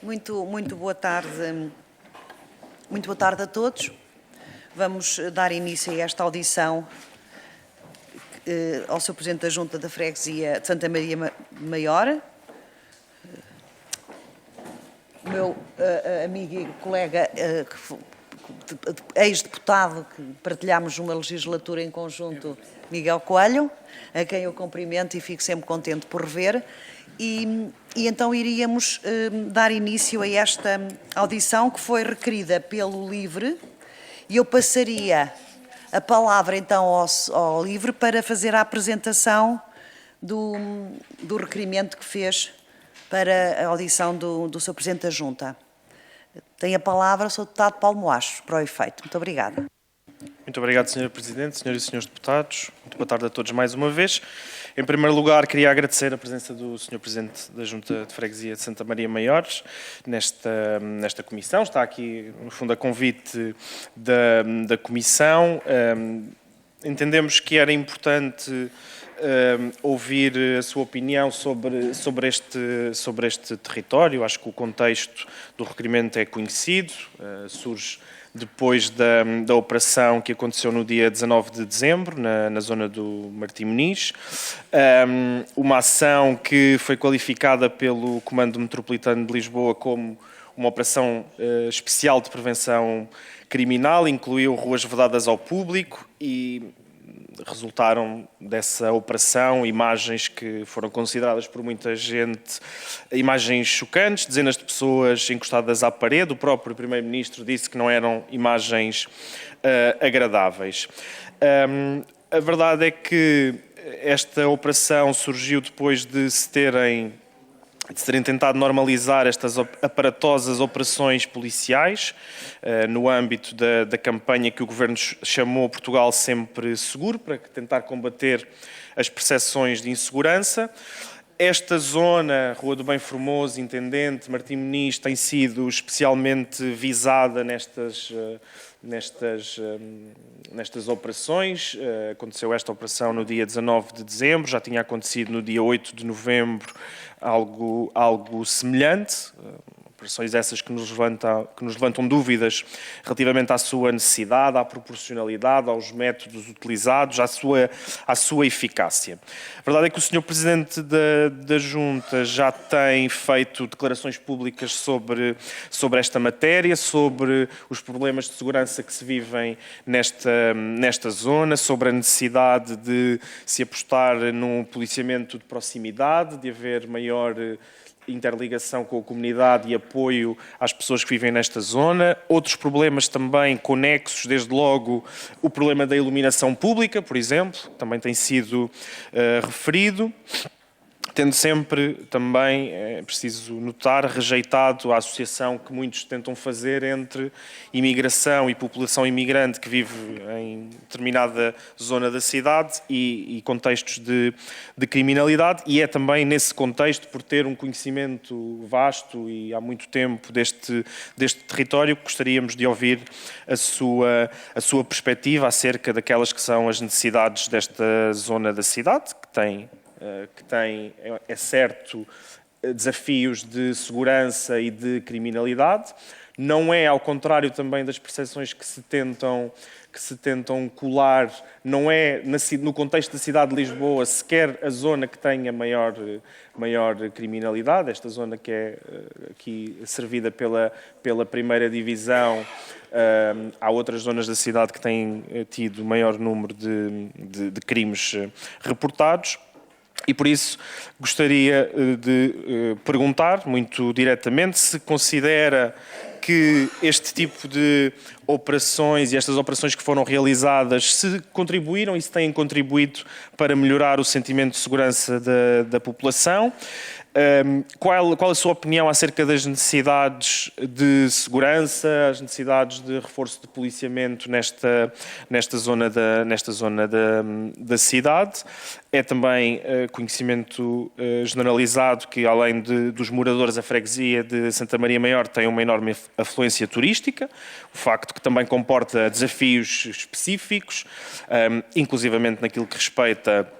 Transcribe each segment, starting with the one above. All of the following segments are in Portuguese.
Muito boa tarde. Muito boa tarde a todos. Vamos dar início a esta audição ao Sr. Presidente da Junta da Freguesia de Santa Maria Maior, o meu amigo e colega, ex-deputado, que partilhámos uma legislatura em conjunto, Miguel Coelho, a quem eu cumprimento e fico sempre contente por rever. E então iríamos dar início a esta audição que foi requerida pelo LIVRE e eu passaria a palavra então ao LIVRE para fazer a apresentação do requerimento que fez para a audição do Sr. Presidente da Junta. Tem a palavra o Sr. Deputado Paulo Moacho, para o efeito. Muito obrigada. Muito obrigado, Sr. Presidente, Senhoras e Senhores Deputados. Muito boa tarde a todos mais uma vez. Em primeiro lugar, queria agradecer a presença do Sr. Presidente da Junta de Freguesia de Santa Maria Maior nesta comissão. Está aqui, no fundo, a convite da comissão. Entendemos que era importante ouvir a sua opinião sobre este território. Acho que o contexto do requerimento é conhecido, surge depois da operação que aconteceu no dia 19 de dezembro, na zona do Martim Moniz. Uma ação que foi qualificada pelo Comando Metropolitano de Lisboa como uma operação especial de prevenção criminal, incluiu ruas vedadas ao público e resultaram dessa operação imagens que foram consideradas por muita gente imagens chocantes, dezenas de pessoas encostadas à parede. O próprio Primeiro-Ministro disse que não eram imagens agradáveis. A verdade é que esta operação surgiu depois de se terem tentado normalizar estas aparatosas operações policiais no âmbito da campanha que o Governo chamou Portugal Sempre Seguro, para tentar combater as percepções de insegurança. Esta zona, Rua do Bem Formoso, Intendente, Martim Moniz, tem sido especialmente visada nestas operações. Aconteceu esta operação no dia 19 de dezembro, já tinha acontecido no dia 8 de novembro algo semelhante. Operações essas que nos levantam dúvidas relativamente à sua necessidade, à proporcionalidade, aos métodos utilizados, à sua eficácia. A verdade é que o Sr. Presidente da Junta já tem feito declarações públicas sobre esta matéria, sobre os problemas de segurança que se vivem nesta zona, sobre a necessidade de se apostar num policiamento de proximidade, de haver maior interligação com a comunidade e apoio às pessoas que vivem nesta zona. Outros problemas também conexos, desde logo o problema da iluminação pública, por exemplo, também tem sido referido, tendo sempre também, é preciso notar, rejeitado a associação que muitos tentam fazer entre imigração e população imigrante que vive em determinada zona da cidade e contextos de criminalidade, e é também nesse contexto, por ter um conhecimento vasto e há muito tempo deste território, que gostaríamos de ouvir a sua perspectiva acerca daquelas que são as necessidades desta zona da cidade, que tem, é certo, desafios de segurança e de criminalidade. Não é, ao contrário também das percepções que se tentam colar, não é no contexto da cidade de Lisboa sequer a zona que tenha maior criminalidade. Esta zona que é aqui servida pela primeira divisão, há outras zonas da cidade que têm tido maior número de crimes reportados. E por isso gostaria de perguntar muito diretamente se considera que este tipo de operações e estas operações que foram realizadas se contribuíram e se têm contribuído para melhorar o sentimento de segurança da população. Qual a sua opinião acerca das necessidades de segurança, as necessidades de reforço de policiamento nesta zona da cidade? É também conhecimento generalizado que, além dos moradores, a freguesia de Santa Maria Maior tem uma enorme afluência turística, o facto que também comporta desafios específicos, inclusivamente naquilo que respeita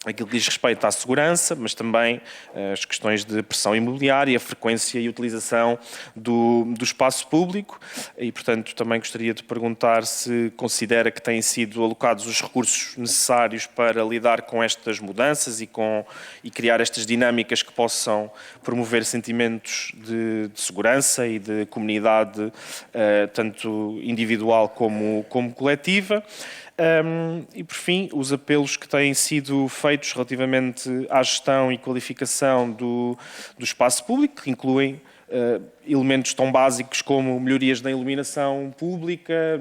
aquilo que diz respeito à segurança, mas também as questões de pressão imobiliária, a frequência e utilização do espaço público e, portanto, também gostaria de perguntar se considera que têm sido alocados os recursos necessários para lidar com estas mudanças e criar estas dinâmicas que possam promover sentimentos de segurança e de comunidade, tanto individual como coletiva. E, por fim, os apelos que têm sido feitos relativamente à gestão e qualificação do espaço público, que incluem elementos tão básicos como melhorias na iluminação pública,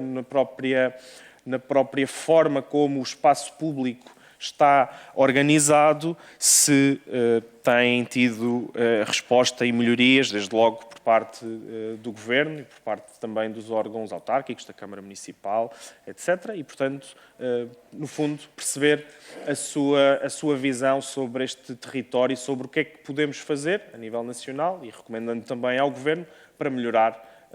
na própria forma como o espaço público está organizado, se têm tido resposta e melhorias, desde logo por parte do Governo e por parte também dos órgãos autárquicos, da Câmara Municipal, etc. E, portanto, no fundo, perceber a sua visão sobre este território e sobre o que é que podemos fazer a nível nacional e recomendando também ao Governo para melhorar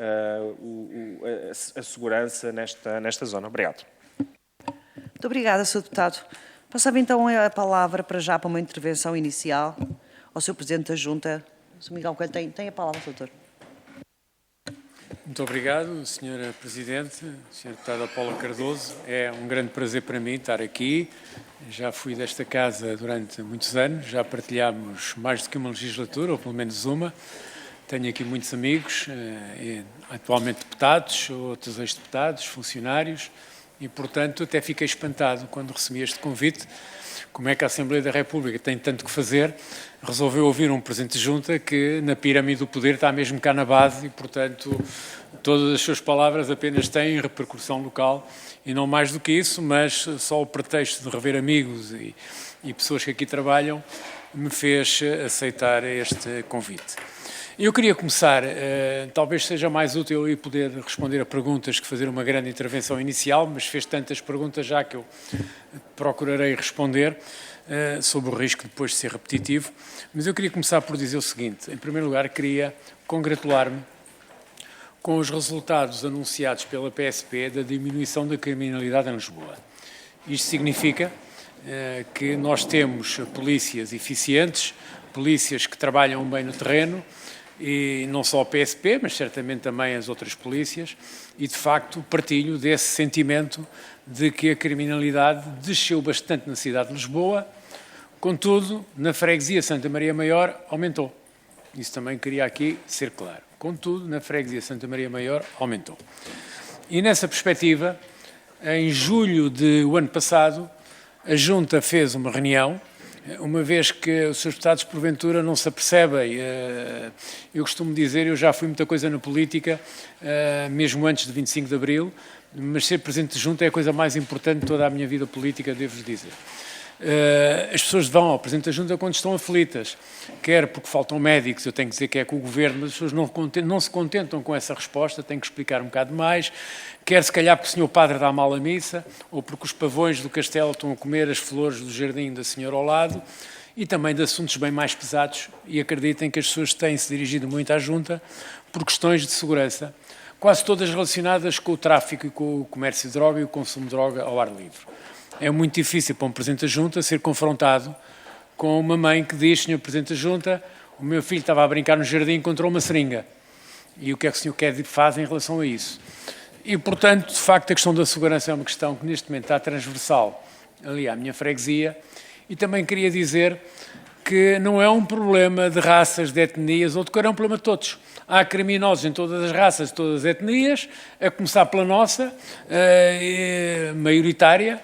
a segurança nesta zona. Obrigado. Muito obrigada, Sr. Deputado. Passava então a palavra para uma intervenção inicial ao Sr. Presidente da Junta. Sr. Miguel Coelho, tem a palavra, Sr. Muito obrigado, Sra. Presidente, Sra. Deputada Paula Cardoso. É um grande prazer para mim estar aqui. Já fui desta casa durante muitos anos, já partilhámos mais do que uma legislatura, ou pelo menos uma. Tenho aqui muitos amigos, atualmente deputados, outros ex-deputados, funcionários, e, portanto, até fiquei espantado quando recebi este convite. Como é que a Assembleia da República tem tanto que fazer, resolveu ouvir um Presidente de Junta que na pirâmide do poder está mesmo cá na base e, portanto, todas as suas palavras apenas têm repercussão local e não mais do que isso, mas só o pretexto de rever amigos e pessoas que aqui trabalham me fez aceitar este convite. Eu queria começar, talvez seja mais útil eu poder responder a perguntas que fazer uma grande intervenção inicial, mas fez tantas perguntas já que eu procurarei responder sobre o risco depois de ser repetitivo. Mas eu queria começar por dizer o seguinte. Em primeiro lugar, queria congratular-me com os resultados anunciados pela PSP da diminuição da criminalidade em Lisboa. Isto significa que nós temos polícias eficientes, polícias que trabalham bem no terreno, e não só a PSP, mas certamente também as outras polícias, e de facto partilho desse sentimento de que a criminalidade desceu bastante na cidade de Lisboa, contudo, na freguesia Santa Maria Maior aumentou. Isso também queria aqui ser claro. Contudo, na freguesia Santa Maria Maior aumentou. E nessa perspectiva, em julho do ano passado, a Junta fez uma reunião. Uma vez que os seus deputados, porventura, não se apercebem, eu costumo dizer, eu já fui muita coisa na política, mesmo antes de 25 de Abril, mas ser Presidente de Junta é a coisa mais importante de toda a minha vida política, devo-vos dizer. As pessoas vão ao Presidente da Junta quando estão aflitas, quer porque faltam médicos, eu tenho que dizer que é com o Governo, mas as pessoas não se contentam com essa resposta, tenho que explicar um bocado mais, quer se calhar porque o Sr. Padre dá mal a missa, ou porque os pavões do castelo estão a comer as flores do jardim da senhora ao lado, e também de assuntos bem mais pesados, e acreditem que as pessoas têm-se dirigido muito à Junta por questões de segurança, quase todas relacionadas com o tráfico e com o comércio de droga e o consumo de droga ao ar livre. É muito difícil para um Presidente da Junta ser confrontado com uma mãe que diz: Sr. Presidente da Junta, o meu filho estava a brincar no jardim e encontrou uma seringa. E o que é que o Sr. faz em relação a isso? E, portanto, de facto, a questão da segurança é uma questão que neste momento está transversal ali à minha freguesia. E também queria dizer que não é um problema de raças, de etnias ou de cor, é um problema de todos. Há criminosos em todas as raças, todas as etnias, a começar pela nossa, maioritária,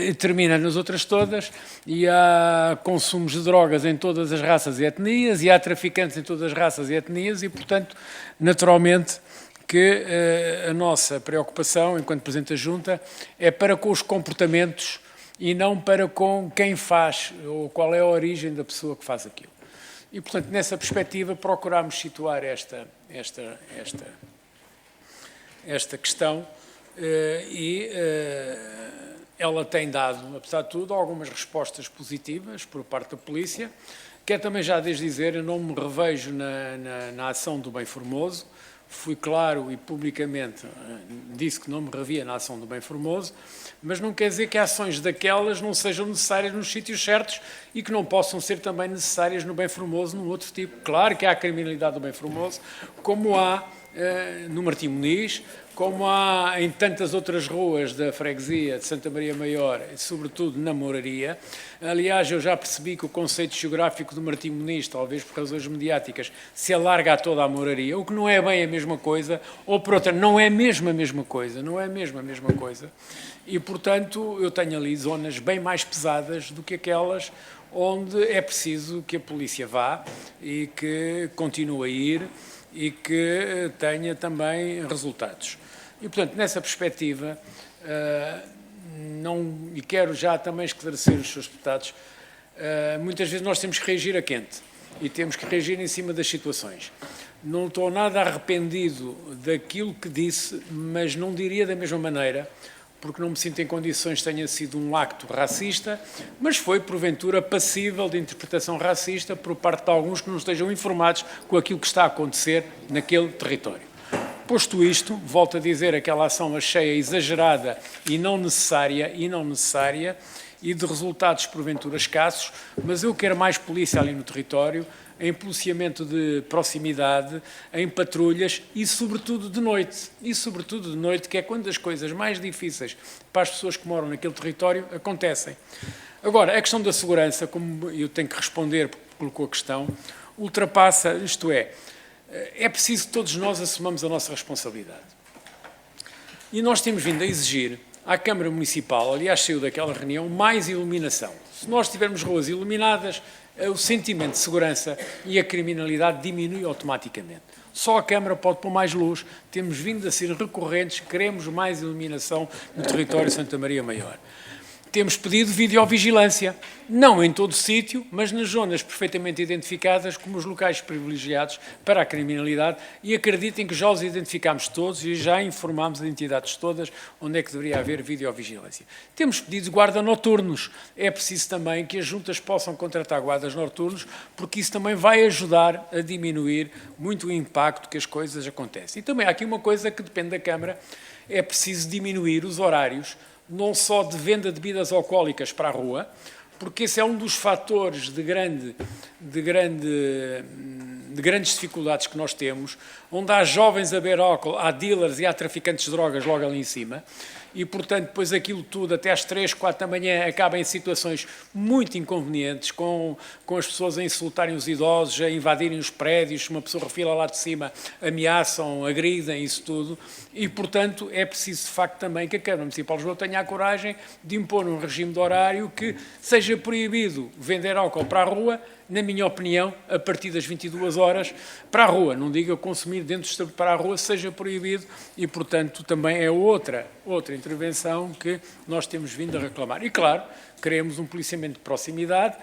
e termina nas outras todas, e há consumos de drogas em todas as raças e etnias, e há traficantes em todas as raças e etnias, e, portanto, naturalmente, que a nossa preocupação, enquanto Presidente da Junta, é para com os comportamentos e não para com quem faz, ou qual é a origem da pessoa que faz aquilo. E, portanto, nessa perspectiva, procuramos situar esta questão e ela tem dado, apesar de tudo, algumas respostas positivas por parte da polícia. Quero também já desde dizer, eu não me revejo na ação do Bem Formoso, fui claro e publicamente disse que não me revia na ação do Bem Formoso, mas não quer dizer que ações daquelas não sejam necessárias nos sítios certos e que não possam ser também necessárias no Bem Formoso, num outro tipo. Claro que há a criminalidade do Bem Formoso, como há no Martim Muniz, como há em tantas outras ruas da freguesia de Santa Maria Maior, e sobretudo na Mouraria. Aliás, eu já percebi que o conceito geográfico do Martim Muniz, talvez por razões mediáticas, se alarga a toda a Mouraria, o que não é bem a mesma coisa, ou por outra, não é mesmo a mesma coisa, não é mesmo a mesma coisa. E, portanto, eu tenho ali zonas bem mais pesadas do que aquelas onde é preciso que a polícia vá e que continue a ir e que tenha também resultados. E, portanto, nessa perspectiva, e quero já também esclarecer os seus deputados, muitas vezes nós temos que reagir a quente e temos que reagir em cima das situações. Não estou nada arrependido daquilo que disse, mas não diria da mesma maneira, porque não me sinto em condições que tenha sido um acto racista, mas foi, porventura, passível de interpretação racista por parte de alguns que não estejam informados com aquilo que está a acontecer naquele território. Posto isto, volto a dizer, aquela ação achei exagerada e não necessária, e de resultados, porventura, escassos, mas eu quero mais polícia ali no território, em policiamento de proximidade, em patrulhas e, sobretudo, de noite. E, sobretudo, de noite, que é quando as coisas mais difíceis para as pessoas que moram naquele território acontecem. Agora, a questão da segurança, como eu tenho que responder, porque colocou a questão, ultrapassa, isto é preciso que todos nós assumamos a nossa responsabilidade. E nós temos vindo a exigir à Câmara Municipal, aliás, saiu daquela reunião, mais iluminação. Se nós tivermos ruas iluminadas, o sentimento de segurança e a criminalidade diminui automaticamente. Só a Câmara pode pôr mais luz, temos vindo a ser recorrentes, queremos mais iluminação no território de Santa Maria Maior. Temos pedido videovigilância, não em todo o sítio, mas nas zonas perfeitamente identificadas como os locais privilegiados para a criminalidade, e acreditem que já os identificámos todos e já informámos as entidades todas onde é que deveria haver videovigilância. Temos pedido guarda noturnos. É preciso também que as juntas possam contratar guardas noturnos, porque isso também vai ajudar a diminuir muito o impacto que as coisas acontecem. E também há aqui uma coisa que depende da Câmara, é preciso diminuir os horários não só de venda de bebidas alcoólicas para a rua, porque esse é um dos fatores de grandes dificuldades que nós temos, onde há jovens a beber álcool, há dealers e há traficantes de drogas logo ali em cima, e, portanto, depois aquilo tudo, até às 3, 4 da manhã, acaba em situações muito inconvenientes, com as pessoas a insultarem os idosos, a invadirem os prédios, uma pessoa refila lá de cima, ameaçam, agridem, isso tudo, e, portanto, é preciso, de facto, também que a Câmara Municipal de Lisboa tenha a coragem de impor um regime de horário que seja proibido vender álcool para a rua, na minha opinião, a partir das 22 horas, para a rua. Não digo consumir dentro do estatuto para a rua, seja proibido, e, portanto, também é outra intervenção que nós temos vindo a reclamar. E, claro, queremos um policiamento de proximidade,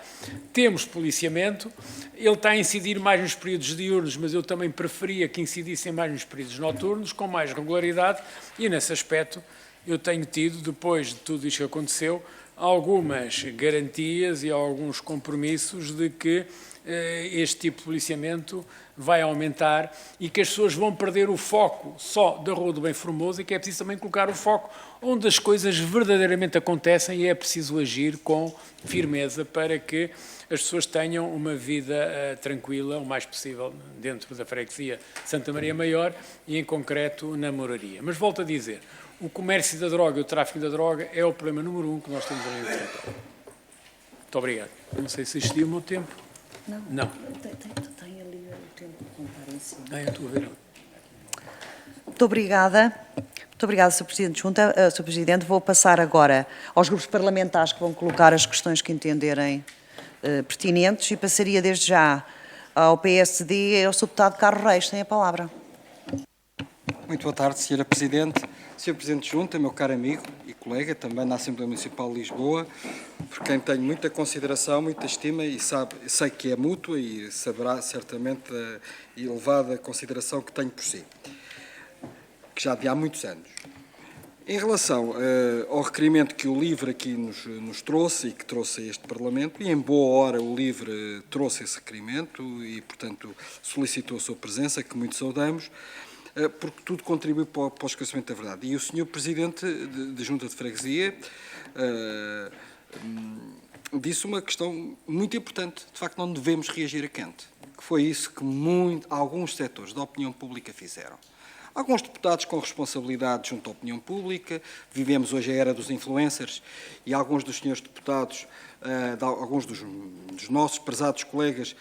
temos policiamento, ele está a incidir mais nos períodos diurnos, mas eu também preferia que incidissem mais nos períodos noturnos, com mais regularidade, e, nesse aspecto, eu tenho tido, depois de tudo isto que aconteceu, algumas garantias e alguns compromissos de que este tipo de policiamento vai aumentar e que as pessoas vão perder o foco só da Rua do Bem Formoso e que é preciso também colocar o foco onde as coisas verdadeiramente acontecem e é preciso agir com firmeza para que as pessoas tenham uma vida tranquila, o mais possível, dentro da freguesia de Santa Maria Maior e, em concreto, na Mouraria. Mas volto a dizer, o comércio da droga e o tráfico da droga é o problema número 1 que nós temos ali no território. Muito obrigado. Não sei se excedi o meu tempo. Não. Tem ali o tempo de contar em cima. Eu estou a ver. Muito obrigada. Muito obrigada, Sr. Presidente de Junta. Sr. Presidente, vou passar agora aos grupos parlamentares que vão colocar as questões que entenderem pertinentes e passaria desde já ao PSD e ao Sr. Deputado Carlos Reis. Tem a palavra. Muito boa tarde, Sra. Presidente. Sr. Presidente de Junta, meu caro amigo e colega, também na Assembleia Municipal de Lisboa, por quem tenho muita consideração, muita estima e sei que é mútua e saberá certamente a elevada consideração que tenho por si, que já de há muitos anos. Em relação ao requerimento que o LIVRE aqui nos trouxe e que trouxe a este Parlamento, e em boa hora o LIVRE trouxe esse requerimento e, portanto, solicitou a sua presença, que muito saudamos, porque tudo contribui para o esclarecimento da verdade. E o Sr. Presidente da Junta de Freguesia disse uma questão muito importante. De facto, não devemos reagir a quente, que foi isso que alguns setores da opinião pública fizeram. Alguns deputados com responsabilidade junto à opinião pública, vivemos hoje a era dos influencers, e alguns dos senhores deputados, alguns dos nossos prezados colegas,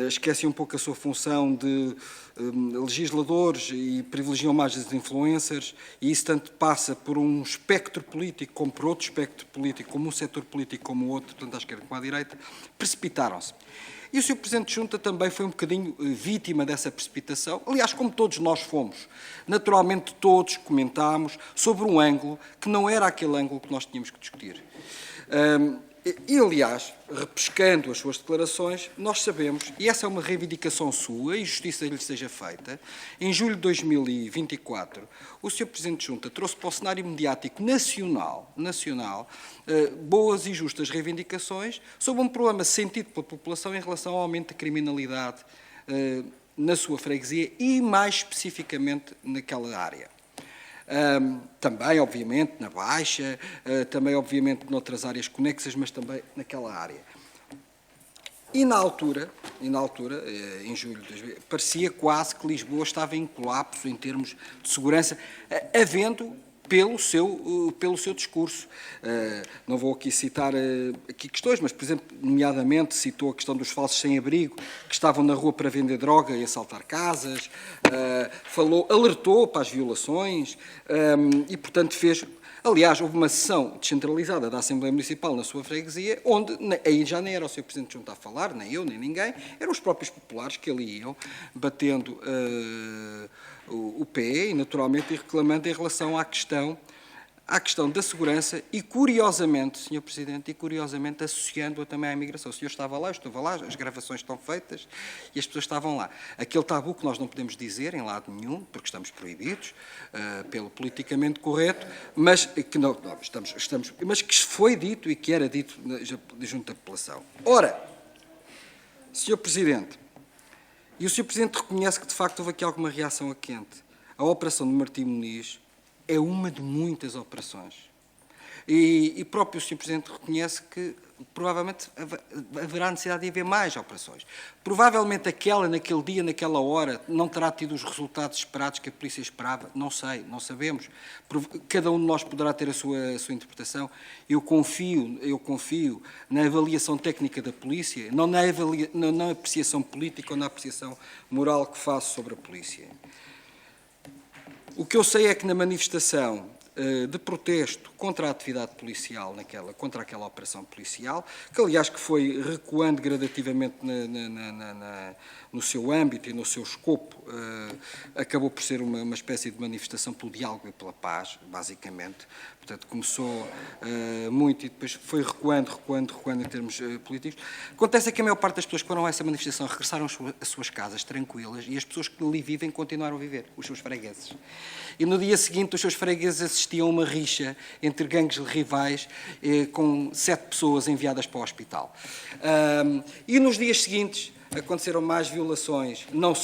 esquecem um pouco a sua função de legisladores e privilegiam mais os influencers, e isso tanto passa por um espectro político como por outro espectro político, como um setor político como o outro, tanto à esquerda como à direita, precipitaram-se. E o Sr. Presidente de Junta também foi um bocadinho vítima dessa precipitação, aliás, como todos nós fomos. Naturalmente, todos comentámos sobre um ângulo que não era aquele ângulo que nós tínhamos que discutir. E, aliás, repescando as suas declarações, nós sabemos, e essa é uma reivindicação sua, e justiça lhe seja feita, em julho de 2024, o Sr. Presidente de Junta trouxe para o cenário mediático nacional boas e justas reivindicações sobre um problema sentido pela população em relação ao aumento da criminalidade na sua freguesia e, mais especificamente, naquela área. Também, obviamente, na Baixa, também, obviamente, noutras áreas conexas, mas também naquela área. E na altura, em julho de 2000, parecia quase que Lisboa estava em colapso em termos de segurança, havendo pelo seu discurso. Não vou aqui citar aqui questões, mas, por exemplo, nomeadamente citou a questão dos falsos sem-abrigo que estavam na rua para vender droga e assaltar casas, alertou para as violações e, portanto, fez... Aliás, houve uma sessão descentralizada da Assembleia Municipal na sua freguesia, onde aí já nem era o Sr. Presidente de Junta a falar, nem eu, nem ninguém, eram os próprios populares que ali iam, batendo o pé e, naturalmente, reclamando em relação à questão da segurança e, curiosamente, Sr. Presidente, associando-a também à imigração. O senhor estava lá, eu estava lá, as gravações estão feitas e as pessoas estavam lá. Aquele tabu que nós não podemos dizer em lado nenhum, porque estamos proibidos, pelo politicamente correto, mas que, não, mas que foi dito e que era dito junto à população. Ora, Sr. Presidente, e o Sr. Presidente reconhece que, de facto, houve aqui alguma reação a quente. A operação de Martim Muniz é uma de muitas operações. E próprio o Sr. Presidente reconhece que provavelmente haverá necessidade de haver mais operações. Provavelmente aquela, naquele dia, naquela hora, não terá tido os resultados esperados que a polícia esperava. Não sei, não sabemos. Cada um de nós poderá ter a sua interpretação. Eu confio na avaliação técnica da polícia, não na apreciação política ou na apreciação moral que faço sobre a polícia. O que eu sei é que na manifestação de protesto contra a atividade policial, contra aquela operação policial, que aliás que foi recuando gradativamente no seu âmbito e no seu escopo, acabou por ser uma espécie de manifestação pelo diálogo e pela paz, basicamente. Portanto, começou muito e depois foi recuando em termos políticos. Acontece que a maior parte das pessoas que foram a essa manifestação regressaram às suas casas tranquilas e as pessoas que ali vivem continuaram a viver, os seus fregueses. E no dia seguinte os seus fregueses assistiam a uma rixa entre gangues rivais com 7 pessoas enviadas para o hospital. E nos dias seguintes aconteceram mais violações, não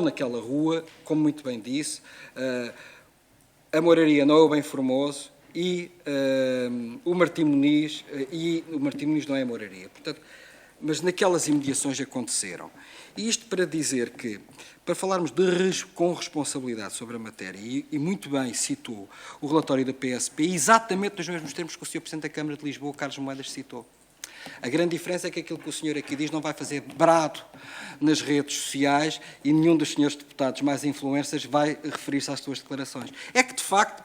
naquela rua, como muito bem disse. A Moraria não é o Bem Formoso e o Martim Muniz não é a Moraria. Portanto, mas naquelas imediações aconteceram. E isto para dizer que, para falarmos com responsabilidade sobre a matéria, e muito bem citou o relatório da PSP, exatamente nos mesmos termos que o Sr. Presidente da Câmara de Lisboa, Carlos Moedas, citou. A grande diferença é que aquilo que o senhor aqui diz não vai fazer brado nas redes sociais e nenhum dos senhores deputados mais influencers vai referir-se às suas declarações. É que, de facto,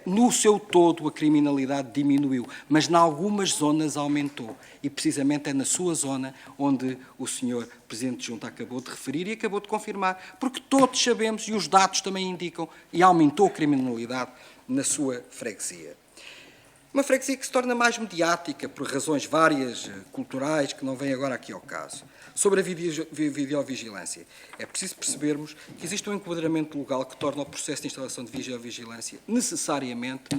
no seu todo a criminalidade diminuiu, mas em algumas zonas aumentou. E, precisamente, é na sua zona onde o senhor Presidente de Junta acabou de referir e acabou de confirmar. Porque todos sabemos, e os dados também indicam, e aumentou a criminalidade na sua freguesia. Uma freguesia que se torna mais mediática por razões várias, culturais, que não vêm agora aqui ao caso. Sobre a videovigilância, é preciso percebermos que existe um enquadramento legal que torna o processo de instalação de videovigilância necessariamente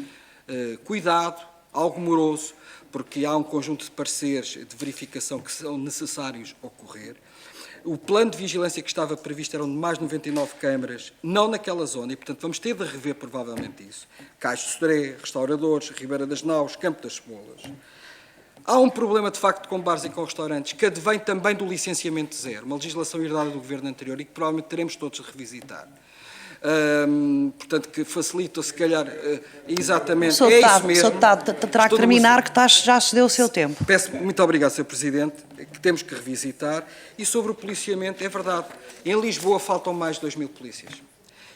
cuidado, algo moroso, porque há um conjunto de pareceres de verificação que são necessários ocorrer. O plano de vigilância que estava previsto eram de mais de 99 câmaras, não naquela zona, e, portanto, vamos ter de rever provavelmente isso. Cais de Sodré, Restauradores, Ribeira das Naus, Campo das Cebolas. Há um problema, de facto, com bares e com restaurantes, que advém também do licenciamento zero, uma legislação herdada do governo anterior e que provavelmente teremos todos de revisitar. Portanto, que facilita, se calhar, exatamente... Sr. Deputado, terá que terminar, que já se deu o seu tempo. Peço muito obrigado, Sr. Presidente, que temos que revisitar. E sobre o policiamento, é verdade, em Lisboa faltam mais de 2.000 polícias.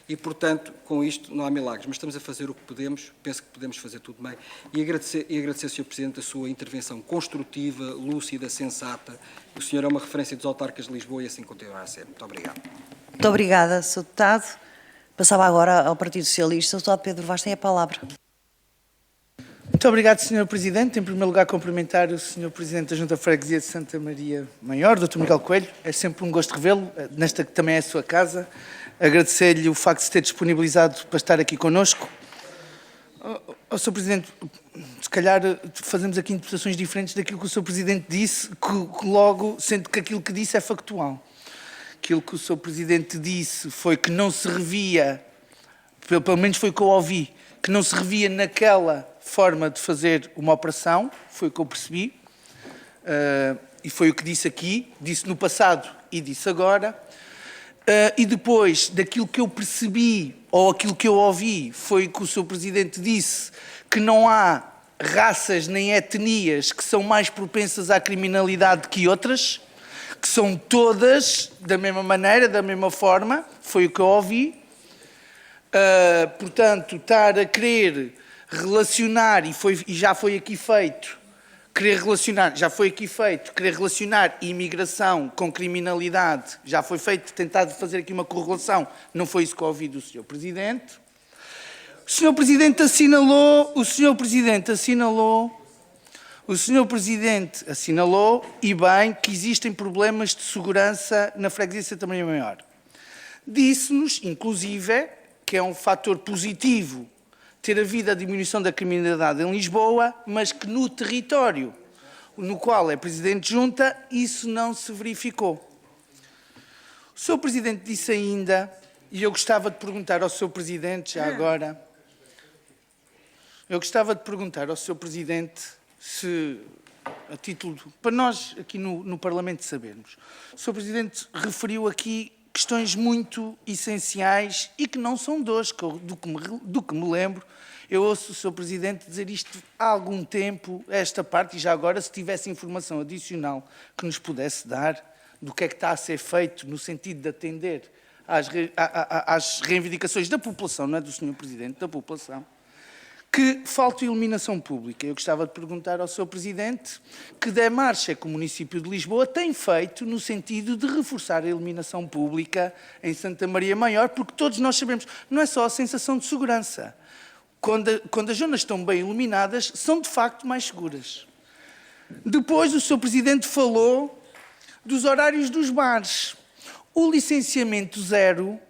E, portanto, com isto não há milagres, mas estamos a fazer o que podemos, penso que podemos fazer tudo bem. E agradecer, Sr. Presidente, a sua intervenção construtiva, lúcida, sensata. O senhor é uma referência dos autarcas de Lisboa e assim continuará a ser. Muito obrigado. Muito obrigada, Sr. Deputado. Passava agora ao Partido Socialista. O Deputado Pedro Vaz tem a palavra. Muito obrigado, Sr. Presidente. Em primeiro lugar, cumprimentar o Sr. Presidente da Junta de Freguesia de Santa Maria Maior, Dr. Miguel Coelho. É sempre um gosto revê-lo, nesta que também é a sua casa. Agradecer-lhe o facto de se ter disponibilizado para estar aqui connosco. Sr. Presidente, se calhar fazemos aqui interpretações diferentes daquilo que o Sr. Presidente disse, logo, sendo que aquilo que disse é factual. Aquilo que o Sr. Presidente disse foi que não se revia, pelo menos foi o que eu ouvi, que não se revia naquela forma de fazer uma operação, foi o que eu percebi, e foi o que disse aqui, disse no passado e disse agora, e depois daquilo que eu percebi, ou aquilo que eu ouvi, foi que o Sr. Presidente disse que não há raças nem etnias que são mais propensas à criminalidade que outras, que são todas da mesma maneira, da mesma forma, foi o que eu ouvi. Portanto, estar a querer relacionar, e já foi aqui feito, querer relacionar imigração com criminalidade, já foi feito, tentado fazer aqui uma correlação, não foi isso que eu ouvi do Sr. Presidente. O Sr. Presidente assinalou, e bem, que existem problemas de segurança na freguesia de Santa Maria Maior. Disse-nos, inclusive, que é um fator positivo ter havido a diminuição da criminalidade em Lisboa, mas que no território no qual é Presidente de Junta, isso não se verificou. O Sr. Presidente disse ainda, e eu gostava de perguntar ao Sr. Presidente, já agora, se, a título, para nós aqui no Parlamento sabermos, o Sr. Presidente referiu aqui questões muito essenciais e que não são de hoje, do que me lembro. Eu ouço o Sr. Presidente dizer isto há algum tempo, esta parte, e já agora, se tivesse informação adicional que nos pudesse dar do que é que está a ser feito no sentido de atender às reivindicações da população, não é do Sr. Presidente, da população, que falta iluminação pública. Eu gostava de perguntar ao Sr. Presidente que demarche é que o município de Lisboa tem feito no sentido de reforçar a iluminação pública em Santa Maria Maior, porque todos nós sabemos, não é só a sensação de segurança. Quando as zonas estão bem iluminadas, são de facto mais seguras. Depois o Sr. Presidente falou dos horários dos bares. O licenciamento zero,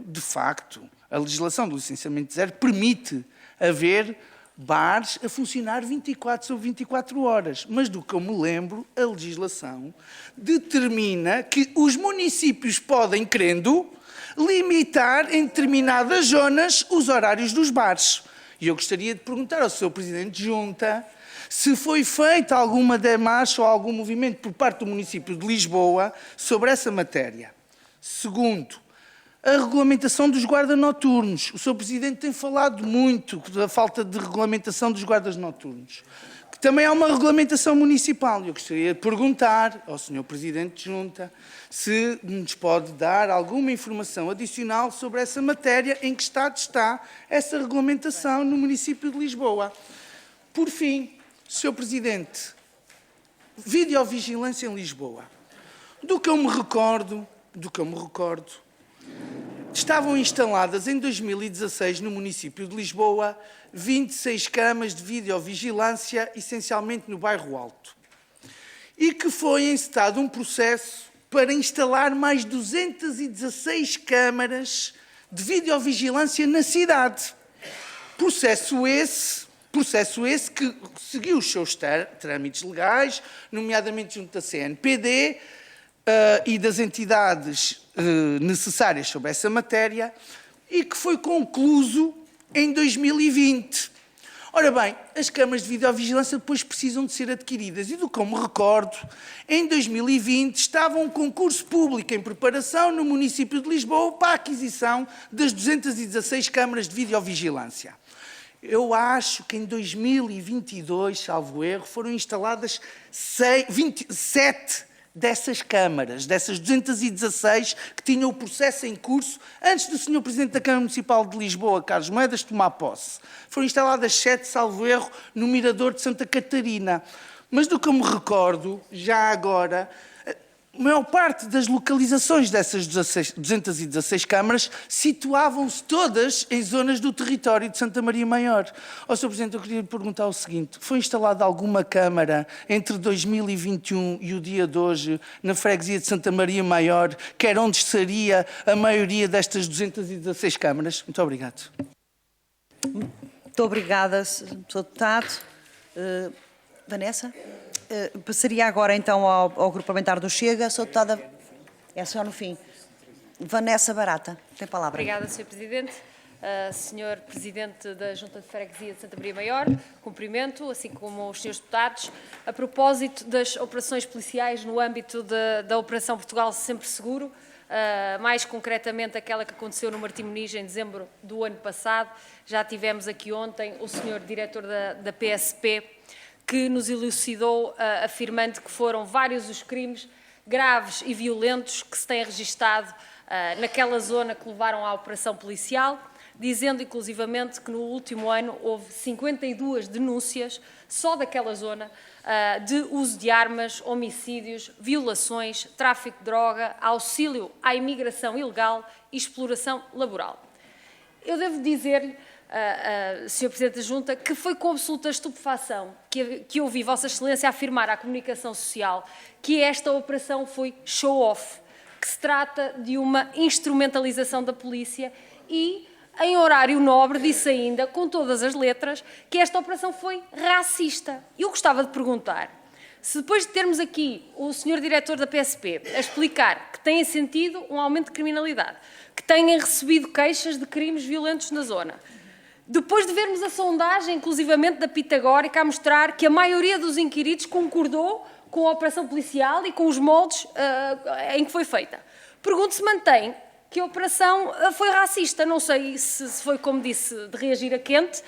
de facto, a legislação do licenciamento zero permite haver bares a funcionar 24 sobre 24 horas. Mas do que eu me lembro, a legislação determina que os municípios podem, querendo, limitar em determinadas zonas os horários dos bares. E eu gostaria de perguntar ao Sr. Presidente de Junta se foi feita alguma demarche ou algum movimento por parte do município de Lisboa sobre essa matéria. Segundo, a regulamentação dos guardas noturnos. O Sr. Presidente tem falado muito da falta de regulamentação dos guardas noturnos. Que também há uma regulamentação municipal. Eu gostaria de perguntar ao Sr. Presidente de Junta se nos pode dar alguma informação adicional sobre essa matéria, em que estado está essa regulamentação no município de Lisboa. Por fim, Sr. Presidente, videovigilância em Lisboa. Do que eu me recordo, estavam instaladas em 2016 no município de Lisboa 26 câmaras de videovigilância, essencialmente no bairro Alto. E que foi encetado um processo para instalar mais 216 câmaras de videovigilância na cidade. Processo esse que seguiu os seus trâmites legais, nomeadamente junto da CNPD, e das entidades necessárias sobre essa matéria e que foi concluído em 2020. Ora bem, as câmaras de videovigilância depois precisam de ser adquiridas e, do que eu me recordo, em 2020 estava um concurso público em preparação no município de Lisboa para a aquisição das 216 câmaras de videovigilância. Eu acho que em 2022, salvo erro, foram instaladas 27 dessas câmaras, dessas 216 que tinham o processo em curso antes do Sr. Presidente da Câmara Municipal de Lisboa, Carlos Moedas, tomar posse. Foram instaladas 7, salvo erro, no Mirador de Santa Catarina. Mas do que eu me recordo, já agora, a maior parte das localizações dessas 216 câmaras situavam-se todas em zonas do território de Santa Maria Maior. Ó, Sr. Presidente, eu queria lhe perguntar o seguinte: foi instalada alguma câmara entre 2021 e o dia de hoje na freguesia de Santa Maria Maior, que era onde estaria a maioria destas 216 câmaras? Muito obrigado. Muito obrigada, Sr. Deputado. Vanessa? Passaria agora então ao Grupo Parlamentar do Chega. Sr. Deputada, é só no fim. Vanessa Barata, tem a palavra. Obrigada, Sr. Presidente. Sr. Presidente da Junta de Freguesia de Santa Maria Maior, cumprimento, assim como os Srs. Deputados, a propósito das operações policiais no âmbito da Operação Portugal Sempre Seguro, mais concretamente aquela que aconteceu no Martim Moniz em dezembro do ano passado. Já tivemos aqui ontem o Sr. Diretor da PSP, que nos elucidou, afirmando que foram vários os crimes graves e violentos que se têm registado naquela zona que levaram à operação policial, dizendo inclusivamente que no último ano houve 52 denúncias só daquela zona de uso de armas, homicídios, violações, tráfico de droga, auxílio à imigração ilegal e exploração laboral. Eu devo dizer-lhe, Sr. Presidente da Junta, que foi com absoluta estupefação que ouvi Vossa Excelência afirmar à comunicação social que esta operação foi show-off, que se trata de uma instrumentalização da polícia e, em horário nobre, disse ainda, com todas as letras, que esta operação foi racista. Eu gostava de perguntar se, depois de termos aqui o Sr. Diretor da PSP a explicar que têm sentido um aumento de criminalidade, que têm recebido queixas de crimes violentos na zona, depois de vermos a sondagem, inclusivamente da Pitagórica, a mostrar que a maioria dos inquiridos concordou com a operação policial e com os moldes em que foi feita, pergunto se mantém que a operação foi racista. Não sei se foi, como disse, de reagir a quente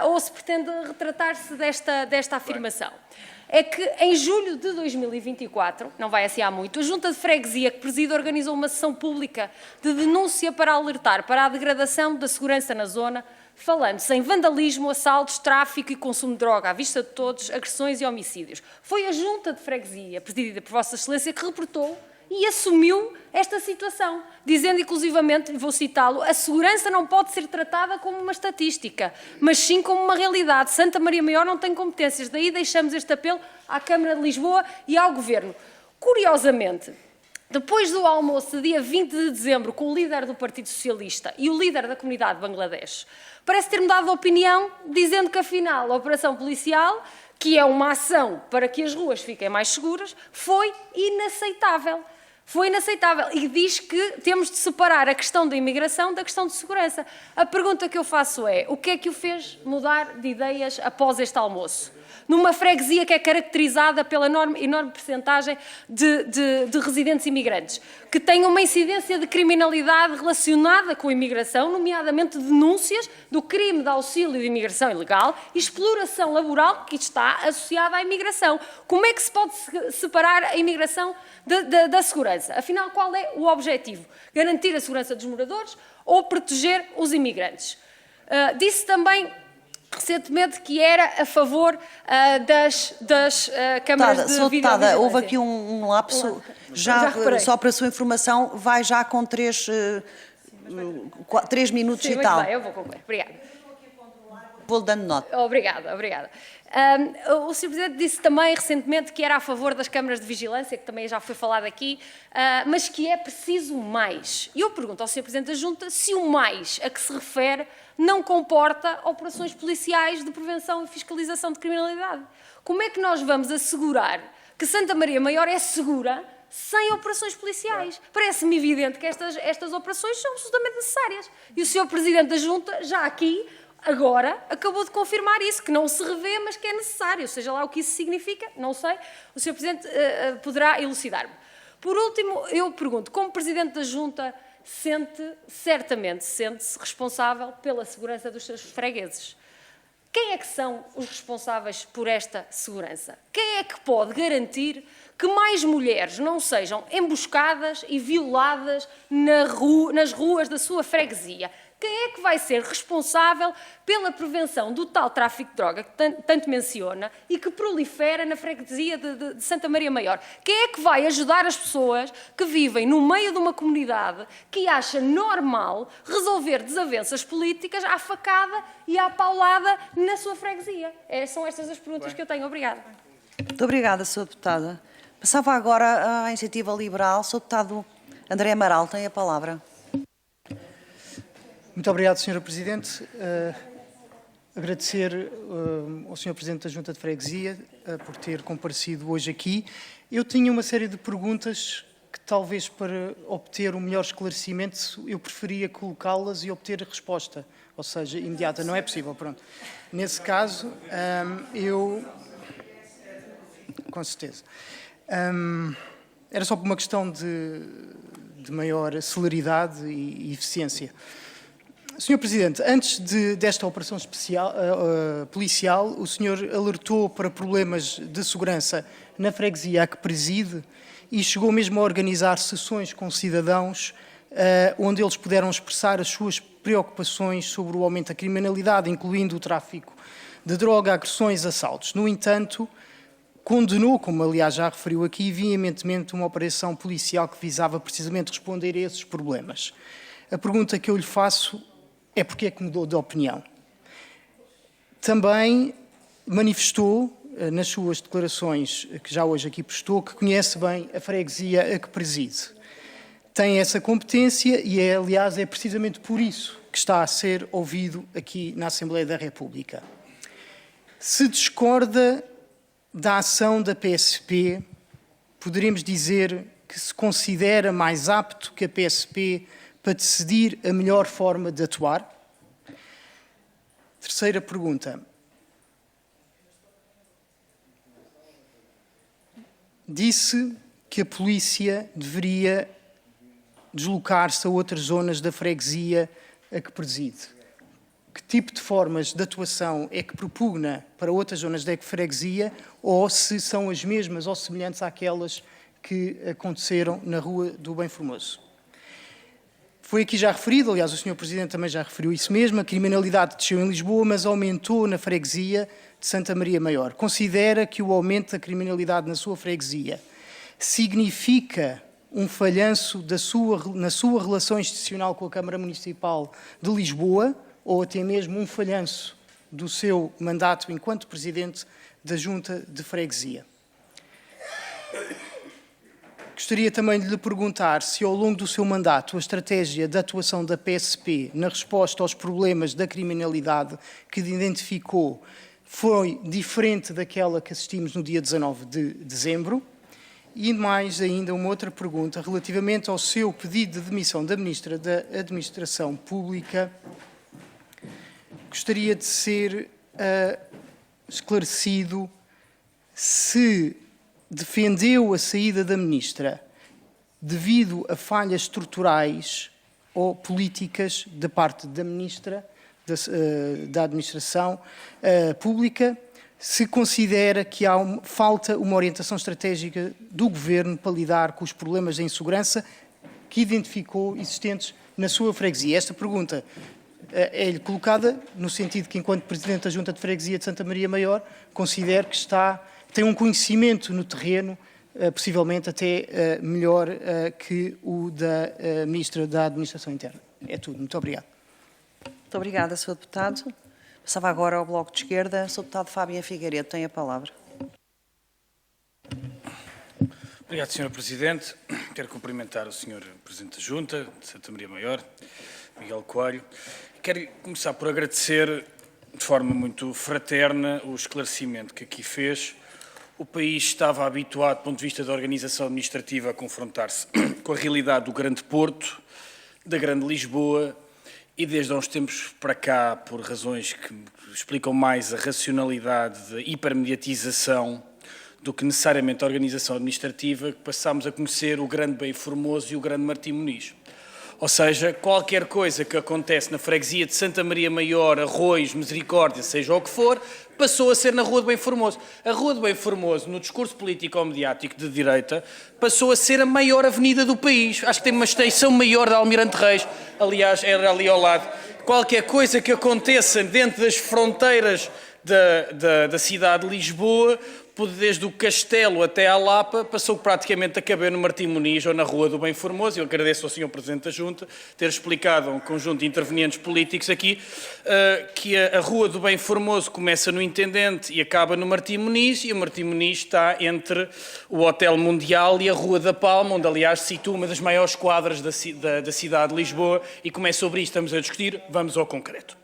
ou se pretende retratar-se desta afirmação. É que em julho de 2024, não vai assim há muito, a Junta de Freguesia que preside organizou uma sessão pública de denúncia para alertar para a degradação da segurança na zona, falando-se em vandalismo, assaltos, tráfico e consumo de droga, à vista de todos, agressões e homicídios. Foi a Junta de Freguesia, presidida por Vossa Excelência, que reportou e assumiu esta situação, dizendo inclusivamente, e vou citá-lo, a segurança não pode ser tratada como uma estatística, mas sim como uma realidade. Santa Maria Maior não tem competências, daí deixamos este apelo à Câmara de Lisboa e ao Governo. Curiosamente, depois do almoço, dia 20 de dezembro, com o líder do Partido Socialista e o líder da comunidade de Bangladesh, parece ter mudado de opinião, dizendo que, afinal, a operação policial, que é uma ação para que as ruas fiquem mais seguras, foi inaceitável. Foi inaceitável e diz que temos de separar a questão da imigração da questão de segurança. A pergunta que eu faço é, o que é que o fez mudar de ideias após este almoço? Numa freguesia que é caracterizada pela enorme percentagem de residentes imigrantes, que tem uma incidência de criminalidade relacionada com a imigração, nomeadamente denúncias do crime de auxílio de imigração ilegal e exploração laboral que está associada à imigração. Como é que se pode separar a imigração da segurança? Afinal, qual é o objetivo? Garantir a segurança dos moradores ou proteger os imigrantes? Disse também recentemente que era a favor das câmaras de videovigilância. Houve aqui um lapso, já só para a sua informação, vai já com 3 minutos. Sim, e tal. Bem, eu vou concluir. Obrigada. Vou-lhe dando nota. Obrigada. O Sr. Presidente disse também recentemente que era a favor das câmaras de vigilância, que também já foi falado aqui, mas que é preciso mais. E eu pergunto ao Sr. Presidente da Junta se o mais a que se refere não comporta operações policiais de prevenção e fiscalização de criminalidade. Como é que nós vamos assegurar que Santa Maria Maior é segura sem operações policiais. Parece-me evidente que estas operações são absolutamente necessárias. E o Sr. Presidente da Junta, já aqui, agora, acabou de confirmar isso, que não se revê, mas que é necessário. Seja lá o que isso significa, não sei. O Sr. Presidente poderá elucidar-me. Por último, eu pergunto, como Presidente da Junta, certamente sente-se responsável pela segurança dos seus fregueses. Quem é que são os responsáveis por esta segurança? Quem é que pode garantir que mais mulheres não sejam emboscadas e violadas nas ruas da sua freguesia? Quem é que vai ser responsável pela prevenção do tal tráfico de droga que tanto menciona e que prolifera na freguesia de Santa Maria Maior? Quem é que vai ajudar as pessoas que vivem no meio de uma comunidade que acha normal resolver desavenças políticas à facada e à paulada na sua freguesia? São estas as perguntas que eu tenho. Obrigada. Muito obrigada, Sra. Deputada. Passava agora à Iniciativa Liberal. Sr. Deputado André Amaral tem a palavra. Muito obrigado, Sra. Presidente. Agradecer ao Sr. Presidente da Junta de Freguesia por ter comparecido hoje aqui. Eu tinha uma série de perguntas que talvez para obter um melhor esclarecimento eu preferia colocá-las e obter a resposta, ou seja, imediata. Não é possível, pronto. Nesse caso, com certeza. Era só por uma questão de maior celeridade e eficiência. Sr. Presidente, antes desta operação policial, o senhor alertou para problemas de segurança na freguesia a que preside e chegou mesmo a organizar sessões com cidadãos onde eles puderam expressar as suas preocupações sobre o aumento da criminalidade, incluindo o tráfico de droga, agressões, assaltos. No entanto, condenou, como aliás já referiu aqui, veementemente uma operação policial que visava precisamente responder a esses problemas. A pergunta que eu lhe faço é porque é que mudou de opinião. Também manifestou, nas suas declarações que já hoje aqui prestou, que conhece bem a freguesia a que preside. Tem essa competência e, aliás, é precisamente por isso que está a ser ouvido aqui na Assembleia da República. Se discorda da ação da PSP, poderemos dizer que se considera mais apto que a PSP para decidir a melhor forma de atuar? Terceira pergunta. Disse que a polícia deveria deslocar-se a outras zonas da freguesia a que preside. Que tipo de formas de atuação é que propugna para outras zonas da freguesia ou se são as mesmas ou semelhantes àquelas que aconteceram na Rua do Bem Formoso? Foi aqui já referido, aliás, o Sr. Presidente também já referiu isso mesmo, a criminalidade desceu em Lisboa, mas aumentou na freguesia de Santa Maria Maior. Considera que o aumento da criminalidade na sua freguesia significa um falhanço na sua relação institucional com a Câmara Municipal de Lisboa ou até mesmo um falhanço do seu mandato enquanto Presidente da Junta de Freguesia? Gostaria também de lhe perguntar se, ao longo do seu mandato, a estratégia de atuação da PSP na resposta aos problemas da criminalidade que identificou foi diferente daquela que assistimos no dia 19 de dezembro. E mais ainda uma outra pergunta relativamente ao seu pedido de demissão da Ministra da Administração Pública. Gostaria de ser esclarecido se defendeu a saída da Ministra devido a falhas estruturais ou políticas da parte da Ministra da Administração Pública, se considera que falta uma orientação estratégica do Governo para lidar com os problemas de insegurança que identificou existentes na sua freguesia. Esta pergunta é-lhe colocada no sentido que, enquanto Presidente da Junta de Freguesia de Santa Maria Maior, considero que tem um conhecimento no terreno, possivelmente até melhor que o da Ministra da Administração Interna. É tudo. Muito obrigado. Muito obrigada, Sr. Deputado. Passava agora ao Bloco de Esquerda. Sr. Deputado Fábio Figueiredo tem a palavra. Obrigado, Sr. Presidente. Quero cumprimentar o Sr. Presidente da Junta de Santa Maria Maior, Miguel Coelho. Quero começar por agradecer de forma muito fraterna o esclarecimento que aqui fez, o país estava habituado, do ponto de vista da organização administrativa, a confrontar-se com a realidade do Grande Porto, da Grande Lisboa, e desde há uns tempos para cá, por razões que explicam mais a racionalidade da hipermediatização do que necessariamente a organização administrativa, passámos a conhecer o Grande Bem Formoso e o Grande Martim Muniz. Ou seja, qualquer coisa que acontece na freguesia de Santa Maria Maior, Arroios, Misericórdia, seja o que for, passou a ser na Rua do Bem Formoso. A Rua do Bem Formoso, no discurso político ou mediático de direita, passou a ser a maior avenida do país. Acho que tem uma extensão maior da Almirante Reis, aliás, era ali ao lado. Qualquer coisa que aconteça dentro das fronteiras da cidade de Lisboa, desde o Castelo até à Lapa, passou praticamente a caber no Martim Muniz ou na Rua do Bem Formoso. Eu agradeço ao Sr. Presidente da Junta ter explicado a um conjunto de intervenientes políticos aqui que a Rua do Bem Formoso começa no Intendente e acaba no Martim Muniz, e o Martim Muniz está entre o Hotel Mundial e a Rua da Palma, onde aliás se situa uma das maiores quadras da cidade de Lisboa, e como é sobre isto estamos a discutir, vamos ao concreto.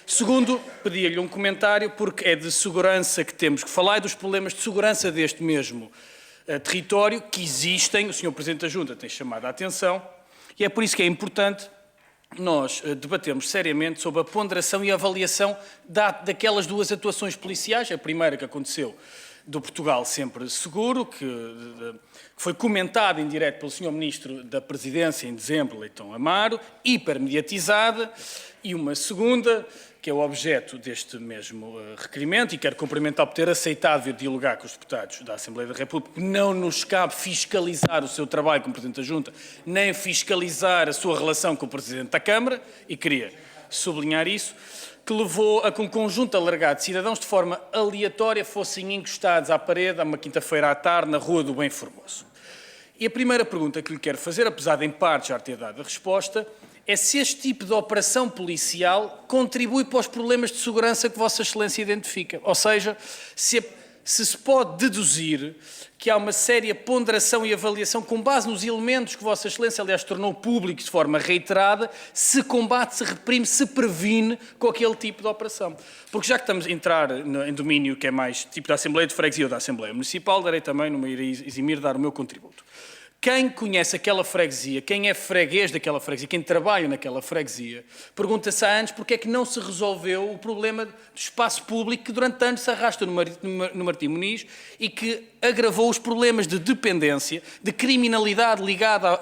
Segundo, pedia-lhe um comentário, porque é de segurança que temos que falar e dos problemas de segurança deste mesmo território que existem. O Sr. Presidente da Junta tem chamado a atenção e é por isso que é importante nós debatermos seriamente sobre a ponderação e a avaliação daquelas duas atuações policiais. A primeira que aconteceu do Portugal Sempre Seguro, que foi comentada em direto pelo Sr. Ministro da Presidência em dezembro, Leitão Amaro, hipermediatizada, e uma segunda, que é o objeto deste mesmo requerimento, e quero cumprimentar por ter aceitado vir dialogar com os deputados da Assembleia da República. Não nos cabe fiscalizar o seu trabalho como Presidente da Junta, nem fiscalizar a sua relação com o Presidente da Câmara, e queria sublinhar isso, que levou a que um conjunto alargado de cidadãos, de forma aleatória, fossem encostados à parede, a uma quinta-feira à tarde, na Rua do Bem Formoso. E a primeira pergunta que lhe quero fazer, apesar de em parte já ter dado a resposta, é se este tipo de operação policial contribui para os problemas de segurança que Vossa Excelência identifica. Ou seja, se pode deduzir que há uma séria ponderação e avaliação com base nos elementos que Vossa Excelência, aliás, tornou públicos de forma reiterada, se combate, se reprime, se previne com aquele tipo de operação. Porque já que estamos a entrar em domínio que é mais tipo da Assembleia de Freguesia ou da Assembleia Municipal, darei também, não me irei eximir, dar o meu contributo. Quem conhece aquela freguesia, quem é freguês daquela freguesia, quem trabalha naquela freguesia, pergunta-se há anos porque é que não se resolveu o problema do espaço público que durante anos se arrasta no Martim Muniz e que agravou os problemas de dependência, de criminalidade ligada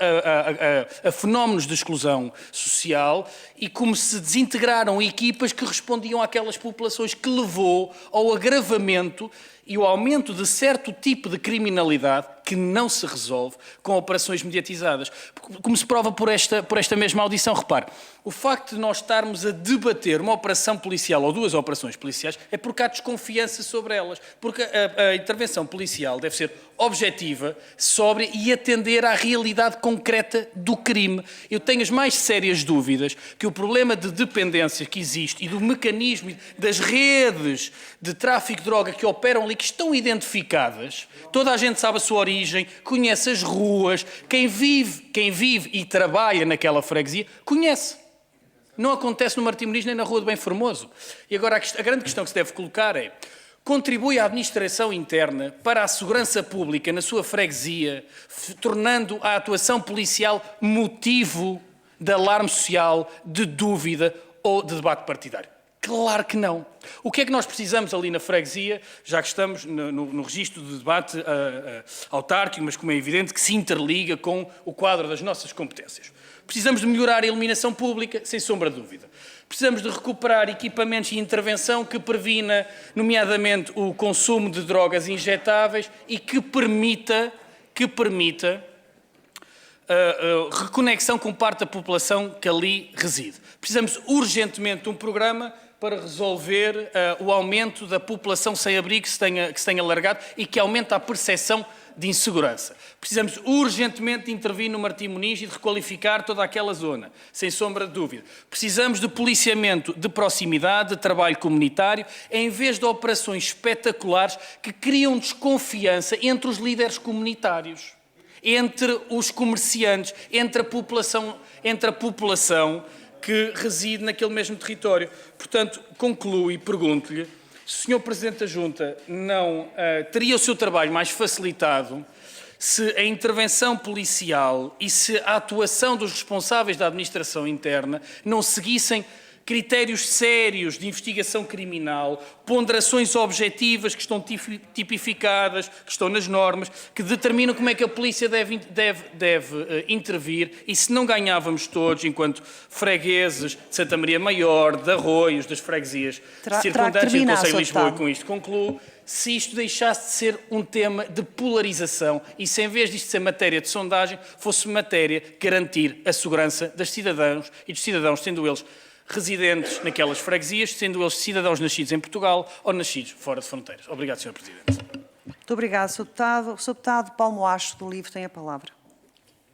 a fenómenos de exclusão social, e como se desintegraram equipas que respondiam àquelas populações, que levou ao agravamento e o aumento de certo tipo de criminalidade que não se resolve com operações mediatizadas. Como se prova por esta mesma audição, repare, o facto de nós estarmos a debater uma operação policial ou duas operações policiais é porque há desconfiança sobre elas, porque a intervenção policial deve ser objetiva, sóbria e atender à realidade concreta do crime. Eu tenho as mais sérias dúvidas que o problema de dependência que existe e do mecanismo das redes de tráfico de droga que operam ali, que estão identificadas, toda a gente sabe a sua origem, conhece as ruas, quem vive e trabalha naquela freguesia, conhece. Não acontece no Martim Muniz nem na Rua do Bem Formoso. E agora a grande questão que se deve colocar é: contribui a administração interna para a segurança pública na sua freguesia, tornando a atuação policial motivo de alarme social, de dúvida ou de debate partidário? Claro que não. O que é que nós precisamos ali na freguesia, já que estamos no registro de debate autárquico, mas como é evidente que se interliga com o quadro das nossas competências? Precisamos de melhorar a iluminação pública, sem sombra de dúvida. Precisamos de recuperar equipamentos e intervenção que previna, nomeadamente, o consumo de drogas injetáveis e que permita reconexão com parte da população que ali reside. Precisamos urgentemente de um programa para resolver o aumento da população sem abrigo que se tenha alargado e que aumenta a percepção de insegurança. Precisamos urgentemente de intervir no Martim Muniz e de requalificar toda aquela zona, sem sombra de dúvida. Precisamos de policiamento de proximidade, de trabalho comunitário, em vez de operações espetaculares que criam desconfiança entre os líderes comunitários, entre os comerciantes, entre a população que reside naquele mesmo território. Portanto, concluo e pergunto-lhe se o Sr. Presidente da Junta não teria o seu trabalho mais facilitado se a intervenção policial e se a atuação dos responsáveis da administração interna não seguissem critérios sérios de investigação criminal, ponderações objetivas que estão tipificadas, que estão nas normas, que determinam como é que a polícia deve intervir, e se não ganhávamos todos, enquanto fregueses de Santa Maria Maior, de Arroios, das freguesias circundantes e do Conselho de Lisboa, e com isto concluo, se isto deixasse de ser um tema de polarização e se, em vez disto ser matéria de sondagem, fosse matéria de garantir a segurança das cidadãos e dos cidadãos, sendo eles residentes naquelas freguesias, sendo eles cidadãos nascidos em Portugal ou nascidos fora de fronteiras. Obrigado, Sr. Presidente. Muito obrigado, Sr. Deputado. O Sr. Deputado Paulo Moacho, do LIVRE, tem a palavra.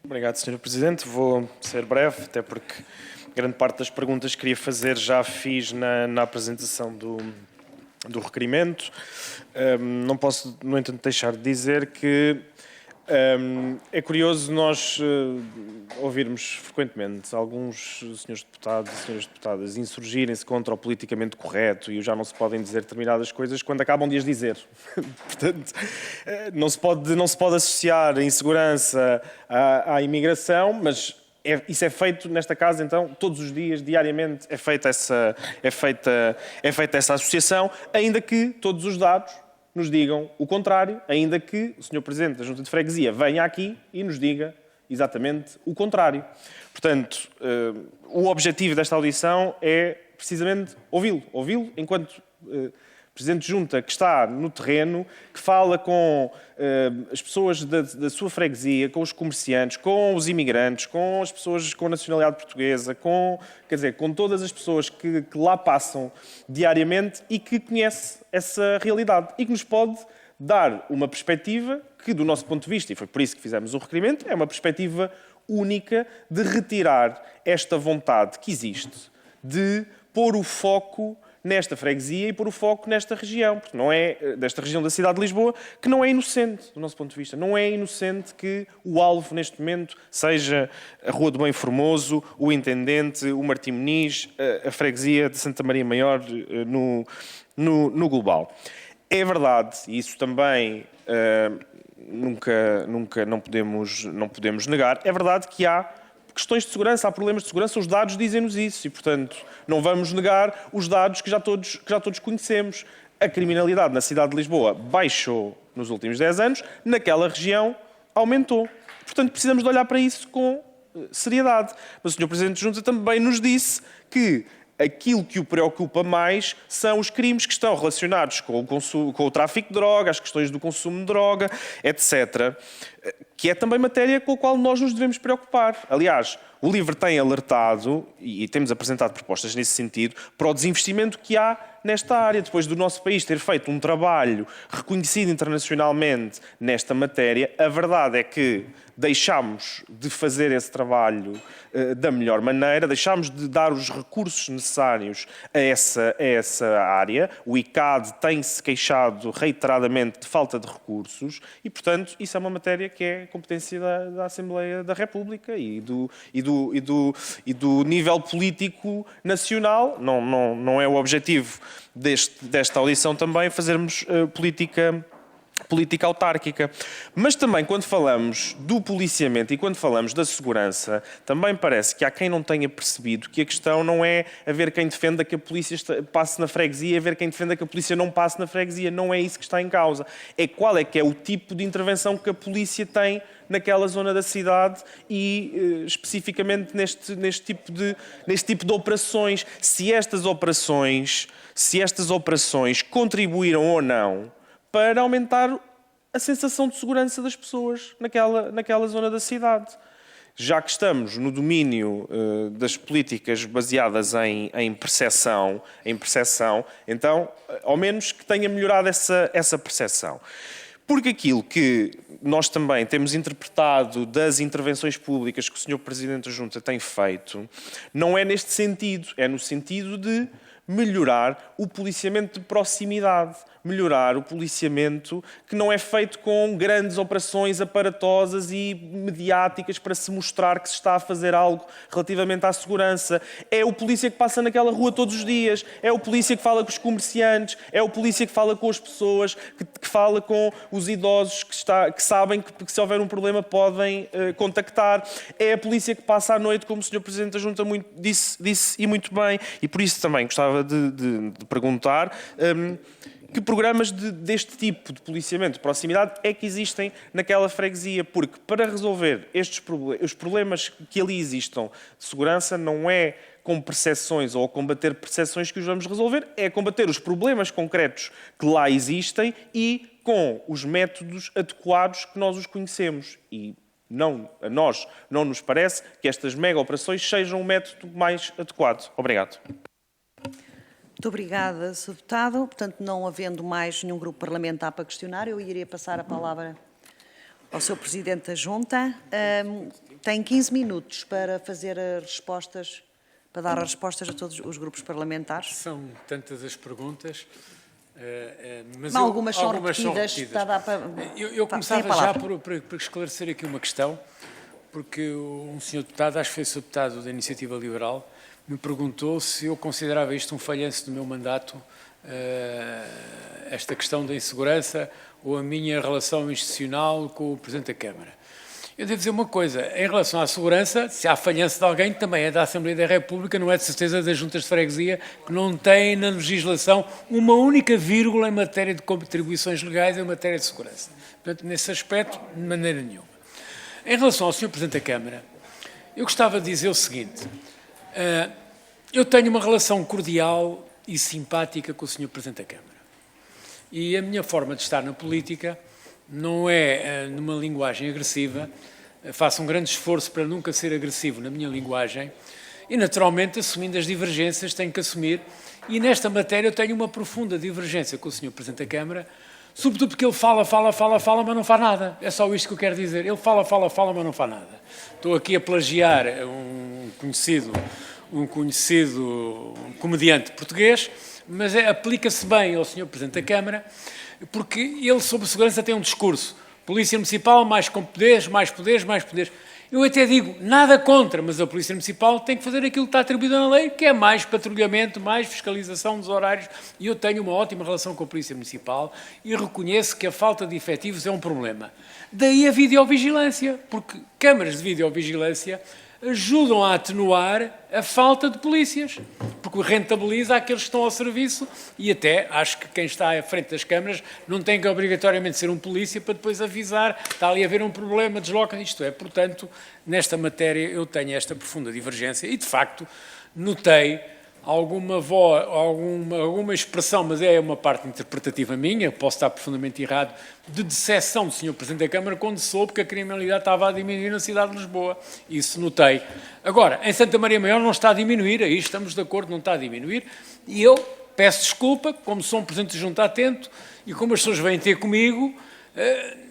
Obrigado, Sr. Presidente. Vou ser breve, até porque grande parte das perguntas que queria fazer já fiz na apresentação do requerimento. Não posso, no entanto, deixar de dizer que é curioso nós ouvirmos frequentemente alguns senhores deputados e senhoras deputadas insurgirem-se contra o politicamente correto e já não se podem dizer determinadas coisas quando acabam de as dizer. Portanto, não se pode associar a insegurança à imigração, mas isso é feito nesta casa, então, todos os dias, diariamente, é feita essa associação, ainda que todos os dados nos digam o contrário, ainda que o Sr. Presidente da Junta de Freguesia venha aqui e nos diga exatamente o contrário. Portanto, o objetivo desta audição é precisamente ouvi-lo enquanto Presidente de Junta que está no terreno, que fala com as pessoas da sua freguesia, com os comerciantes, com os imigrantes, com as pessoas com nacionalidade portuguesa, com todas as pessoas que lá passam diariamente e que conhece essa realidade e que nos pode dar uma perspectiva que, do nosso ponto de vista, e foi por isso que fizemos o requerimento, é uma perspectiva única de retirar esta vontade que existe de pôr o foco nesta freguesia e pôr o foco nesta região, porque não é desta região da cidade de Lisboa, que não é inocente, do nosso ponto de vista. Não é inocente que o alvo, neste momento, seja a Rua do Bem Formoso, o Intendente, o Martim Muniz, a freguesia de Santa Maria Maior no global. É verdade, e isso também nunca não podemos negar, é verdade que há questões de segurança, há problemas de segurança, os dados dizem-nos isso e, portanto, não vamos negar os dados que já todos conhecemos. A criminalidade na cidade de Lisboa baixou nos últimos 10 anos, naquela região aumentou. Portanto, precisamos de olhar para isso com seriedade. Mas o Sr. Presidente de Junta também nos disse que aquilo que o preocupa mais são os crimes que estão relacionados com o tráfico de droga, as questões do consumo de droga, etc., que é também matéria com a qual nós nos devemos preocupar. Aliás, o LIVRE tem alertado, e temos apresentado propostas nesse sentido, para o desinvestimento que há nesta área, depois do nosso país ter feito um trabalho reconhecido internacionalmente nesta matéria. A verdade é que deixámos de fazer esse trabalho da melhor maneira, deixámos de dar os recursos necessários a essa área. O ICAD tem-se queixado reiteradamente de falta de recursos e, portanto, isso é uma matéria que é competência da Assembleia da República e do nível político nacional. Não é o objetivo desta audição também fazermos política autárquica. Mas também, quando falamos do policiamento e quando falamos da segurança, também parece que há quem não tenha percebido que a questão não é haver quem defenda que a polícia passe na freguesia, haver quem defenda que a polícia não passe na freguesia. Não é isso que está em causa. É qual é que é o tipo de intervenção que a polícia tem naquela zona da cidade e, especificamente, neste tipo de operações. Se estas operações contribuíram ou não para aumentar a sensação de segurança das pessoas naquela zona da cidade. Já que estamos no domínio das políticas baseadas em percepção, então, ao menos que tenha melhorado essa percepção. Porque aquilo que nós também temos interpretado das intervenções públicas que o Sr. Presidente da Junta tem feito, não é neste sentido, é no sentido de melhorar o policiamento de proximidade, melhorar o policiamento que não é feito com grandes operações aparatosas e mediáticas para se mostrar que se está a fazer algo relativamente à segurança. É o polícia que passa naquela rua todos os dias, é o polícia que fala com os comerciantes, é o polícia que fala com as pessoas, que fala com os idosos que sabem que se houver um problema podem contactar. É a polícia que passa à noite, como o Sr. Presidente da Junta disse e muito bem, e por isso também gostava de perguntar que programas deste tipo de policiamento de proximidade é que existem naquela freguesia, porque para resolver os problemas que ali existam de segurança não é com percepções ou combater percepções que os vamos resolver, é combater os problemas concretos que lá existem e com os métodos adequados que nós os conhecemos. E a nós não nos parece que estas mega operações sejam o método mais adequado. Obrigado. Muito obrigada, Sr. Deputado. Portanto, não havendo mais nenhum grupo parlamentar para questionar, eu iria passar a palavra ao Sr. Presidente da Junta. Tem 15 minutos para fazer as respostas, para dar as respostas a todos os grupos parlamentares. São tantas as perguntas, mas algumas são repetidas. Eu começava já por esclarecer aqui uma questão, porque um senhor deputado, acho que foi o senhor deputado da Iniciativa Liberal, me perguntou se eu considerava isto um falhanço do meu mandato, esta questão da insegurança ou a minha relação institucional com o Presidente da Câmara. Eu devo dizer uma coisa, em relação à segurança, se há falhanço de alguém, também é da Assembleia da República, não é de certeza das juntas de freguesia, que não têm na legislação uma única vírgula em matéria de contribuições legais em matéria de segurança. Portanto, nesse aspecto, de maneira nenhuma. Em relação ao Sr. Presidente da Câmara, eu gostava de dizer o seguinte: eu tenho uma relação cordial e simpática com o Sr. Presidente da Câmara. E a minha forma de estar na política não é numa linguagem agressiva. Faço um grande esforço para nunca ser agressivo na minha linguagem e, naturalmente, assumindo as divergências, tenho que assumir. E nesta matéria eu tenho uma profunda divergência com o Sr. Presidente da Câmara, sobretudo porque ele fala, mas não faz nada. É só isto que eu quero dizer. Ele fala, mas não faz nada. Estou aqui a plagiar um conhecido comediante português, mas aplica-se bem ao Sr. Presidente da Câmara, porque ele, sobre segurança, tem um discurso. Polícia Municipal, mais poderes, mais poderes, mais poderes. Eu até digo, nada contra, mas a Polícia Municipal tem que fazer aquilo que está atribuído na lei, que é mais patrulhamento, mais fiscalização dos horários, e eu tenho uma ótima relação com a Polícia Municipal e reconheço que a falta de efetivos é um problema. Daí a videovigilância, porque câmaras de videovigilância ajudam a atenuar a falta de polícias, porque rentabiliza aqueles que estão ao serviço e até acho que quem está à frente das câmaras não tem que obrigatoriamente ser um polícia para depois avisar, está ali a haver um problema, desloca isto é. Portanto, nesta matéria eu tenho esta profunda divergência e, de facto, notei alguma expressão, mas é uma parte interpretativa minha, posso estar profundamente errado, de decepção do Sr. Presidente da Câmara quando soube que a criminalidade estava a diminuir na cidade de Lisboa. Isso notei. Agora, em Santa Maria Maior não está a diminuir, aí estamos de acordo, não está a diminuir, e eu peço desculpa, como sou um Presidente de Junta atento, e como as pessoas vêm ter comigo,